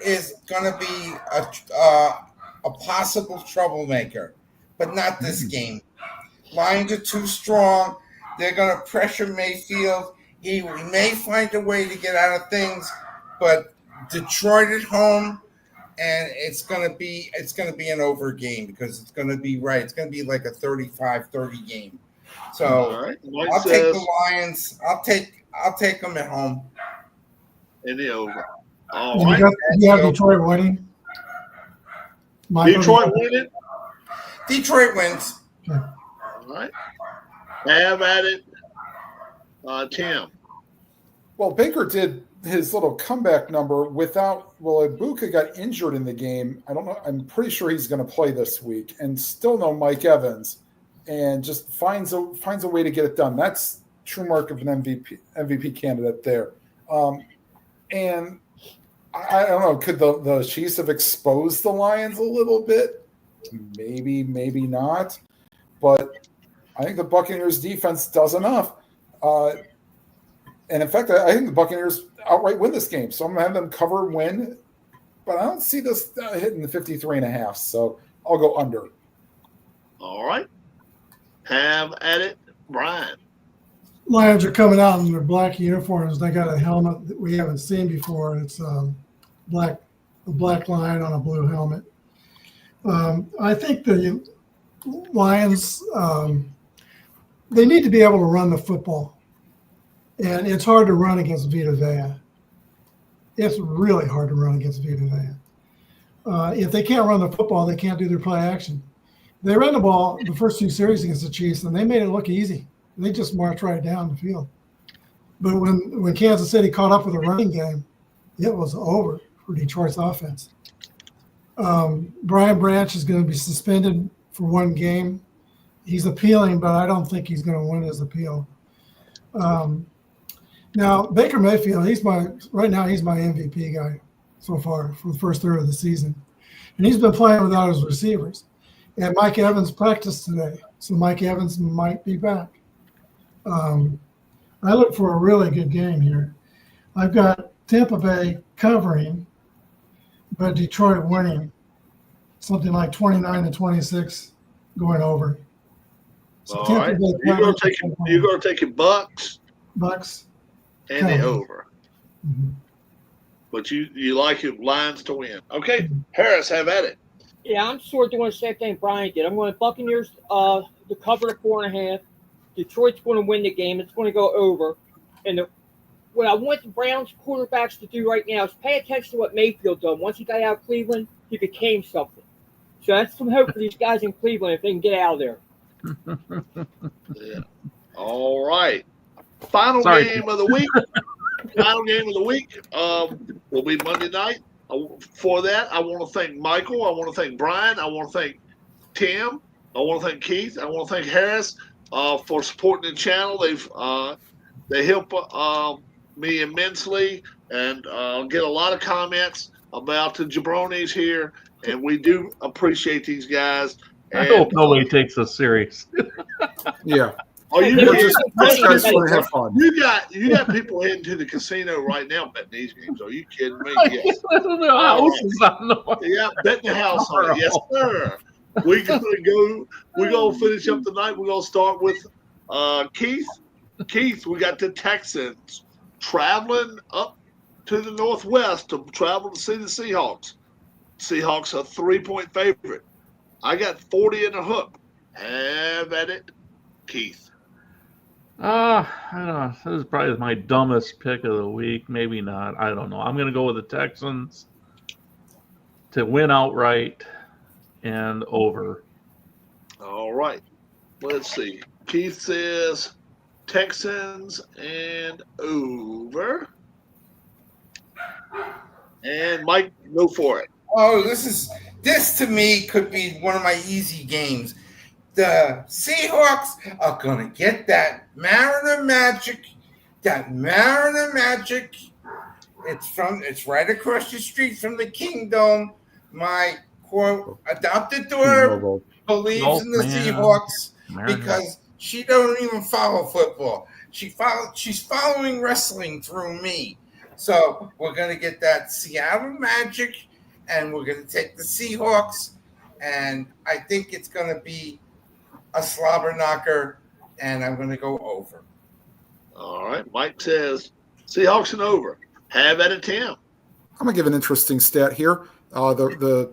is going to be a possible troublemaker, but not this game. Lions are too strong. They're going to pressure Mayfield. He may find a way to get out of things, but Detroit at home, and it's going to be an over game because it's going to be right. It's going to be like a 35-30 game. So I'll take the Lions. I'll take them at home. In the over. You have Detroit winning. Detroit winning. Detroit wins. Okay. All right. Have at it, Tim. Well, Baker did his little comeback number without. Well, Ibuka got injured in the game. I don't know. I'm pretty sure he's going to play this week, and still no Mike Evans, and just finds a way to get it done. That's true mark of an MVP candidate there. And I don't know. Could the Chiefs have exposed the Lions a little bit? Maybe, maybe not. But I think the Buccaneers defense does enough. And in fact, I think the Buccaneers outright win this game. So I'm going to have them cover and win. But I don't see this hitting the 53.5. So I'll go under. All right. Have at it, Brian. Lions are coming out in their black uniforms. They got a helmet that we haven't seen before. It's a black lion on a blue helmet. I think the Lions, they need to be able to run the football. And it's hard to run against Vita Vea. It's really hard to run against Vita Vea. If they can't run the football, they can't do their play action. They ran the ball the first two series against the Chiefs, and they made it look easy. They just marched right down the field. But when Kansas City caught up with the running game, it was over for Detroit's offense. Brian Branch is going to be suspended for one game. He's appealing, but I don't think he's going to win his appeal. Now, Baker Mayfield, he's my MVP guy so far for the first third of the season. And he's been playing without his receivers. And Mike Evans practiced today, so Mike Evans might be back. I look for a really good game here. I've got Tampa Bay covering, but Detroit winning, something like 29-26 going over. So all right. You're going to take your Bucks and the over. Mm-hmm. But you like your Lions to win. Okay, Harris, have at it. Yeah, I'm sort of doing the same thing Brian did. I'm going to Buccaneers to cover the 4.5. Detroit's going to win the game. It's going to go over. And what I want the Browns quarterbacks to do right now is pay attention to what Mayfield done. Once he got out of Cleveland, he became something. So that's some hope for these guys in Cleveland if they can get out of there. Yeah. All right. Final game of the week. Final game of the week will be Monday night. For that, I want to thank Michael. I want to thank Brian. I want to thank Tim. I want to thank Keith. I want to thank Harris for supporting the channel. They help me immensely and get a lot of comments about the Jabronies here, and we do appreciate these guys. I hope nobody takes us serious. Yeah. Oh, you just guys want to have fun. You got people heading to the casino right now betting these games. Are you kidding me? Yes. Yeah, betting the house on it. Yes, sir. We're gonna finish up the night. We're gonna start with Keith. Keith, we got the Texans traveling up to the northwest to travel to see the Seahawks. Seahawks are 3-point favorite. I got 40 in the hook. Have at it, Keith. I don't know. This is probably my dumbest pick of the week. Maybe not. I don't know. I'm going to go with the Texans to win outright and over. All right. Let's see. Keith says Texans and over. And Mike, go for it. Oh, this to me could be one of my easy games. The Seahawks are going to get that Mariner magic. It's right across the street from the Kingdom. My quote adopted daughter believes in the Seahawks because she don't even follow football. She's following wrestling through me. So we're going to get that Seattle Magic, and we're going to take the Seahawks, and I think it's going to be a slobber knocker, and I'm going to go over. All right. Mike says Seahawks and over. Have at it, Tim. I'm going to give an interesting stat here. The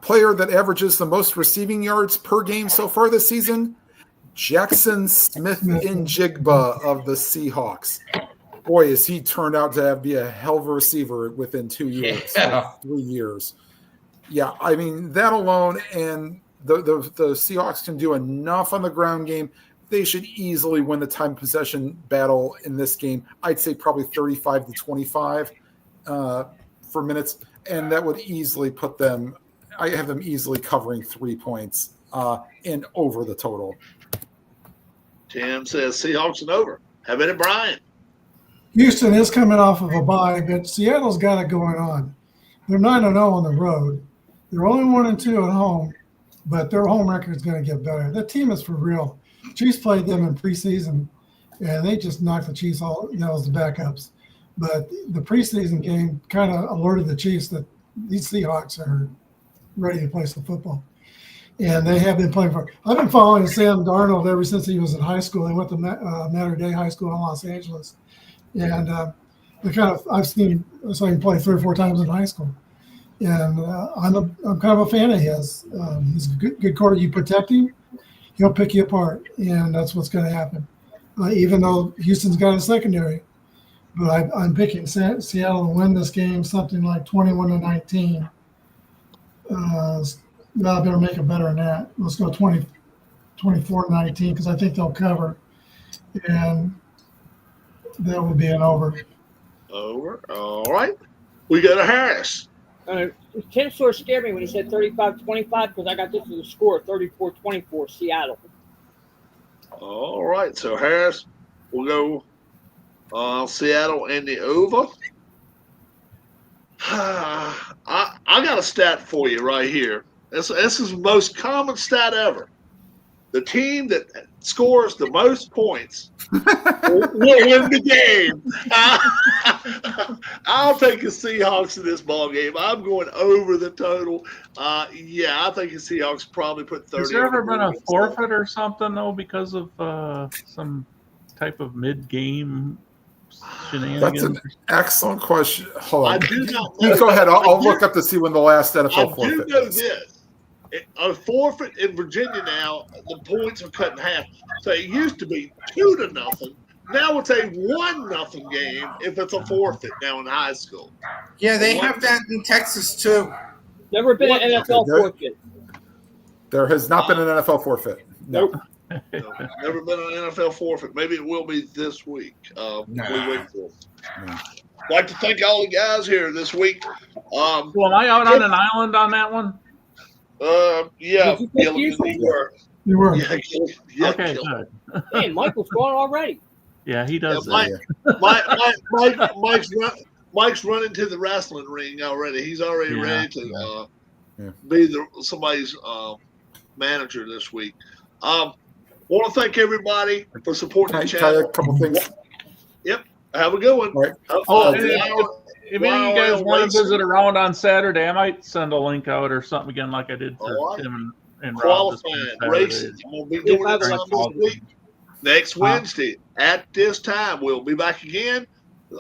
player that averages the most receiving yards per game so far this season, Jackson Smith-Njigba of the Seahawks. Boy, has he turned out to be a hell of a receiver within 2 years, like 3 years. Yeah, I mean, that alone, and the Seahawks can do enough on the ground game. They should easily win the time possession battle in this game. I'd say probably 35 to 25 for minutes, and that would easily put them – I have them easily covering 3 points and over the total. Tim says Seahawks and over. Have at it, Brian. Houston is coming off of a bye, but Seattle's got it going on. They're 9-0 on the road. They're only 1-2 at home, but their home record is going to get better. That team is for real. Chiefs played them in preseason, and they just knocked the Chiefs all. That was the backups. But the preseason game kind of alerted the Chiefs that these Seahawks are ready to play some football. And they have been playing for – I've been following Sam Darnold ever since he was in high school. He went to Mater Dei High School in Los Angeles. And I saw him play 3 or 4 times in high school. And I'm kind of a fan of his. He's a good quarterback. You protect him, he'll pick you apart. And that's what's going to happen. Even though Houston's got a secondary. But I'm picking Seattle to win this game something like 21-19. I better make it better than that. Let's go 24-19 because I think they'll cover. And that would be an over. Over. All right. We go to Harris. Tim sort of scared me when he said 35-25 because I got this as a score, 34-24, Seattle. All right. So, Harris, we'll go Seattle and the over. I got a stat for you right here. This is the most common stat ever. The team that scores the most points will win the game. I'll take the Seahawks in this ball game. I'm going over the total. I think the Seahawks probably put 30. Has there ever been a forfeit or something, though, because of some type of mid-game shenanigans? That's an excellent question. Hold on. I do not know. You go ahead. I'll look up to see when the last NFL forfeit I do know is. this. A forfeit in Virginia now, the points are cut in half. So it used to be 2-0. Now it's a 1-0 game if it's a forfeit now in high school. Yeah, they have that in Texas too. Never been an NFL forfeit. There has not been an NFL forfeit. No. No, never been an NFL forfeit. Maybe it will be this week. We wait for it. I'd like to thank all the guys here this week. Well, am I out on an island on that one? Yeah. Did you You were. You were. Yeah, Okay, Gil. good. Hey, Michael's gone already. Yeah, he does Yeah, that. Mike's running to the wrestling ring already. He's already ready to Yeah. be somebody's manager this week. Want to thank everybody for supporting the Can I tell you channel. a couple things? Yep. Have a good one. All right. Oh, Have and a- if any of you guys want to visit around on Saturday, I might send a link out or something again like I did for All right. Tim and Rob. this Qualifying Saturday. races. I'm going to be doing it some this week. Next Wednesday at this time, we'll be back again.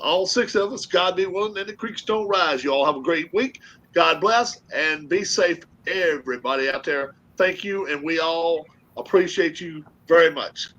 All 6 of us, God be willing, and the creeks don't rise. You all have a great week. God bless and be safe, everybody out there. Thank you, and we all appreciate you very much.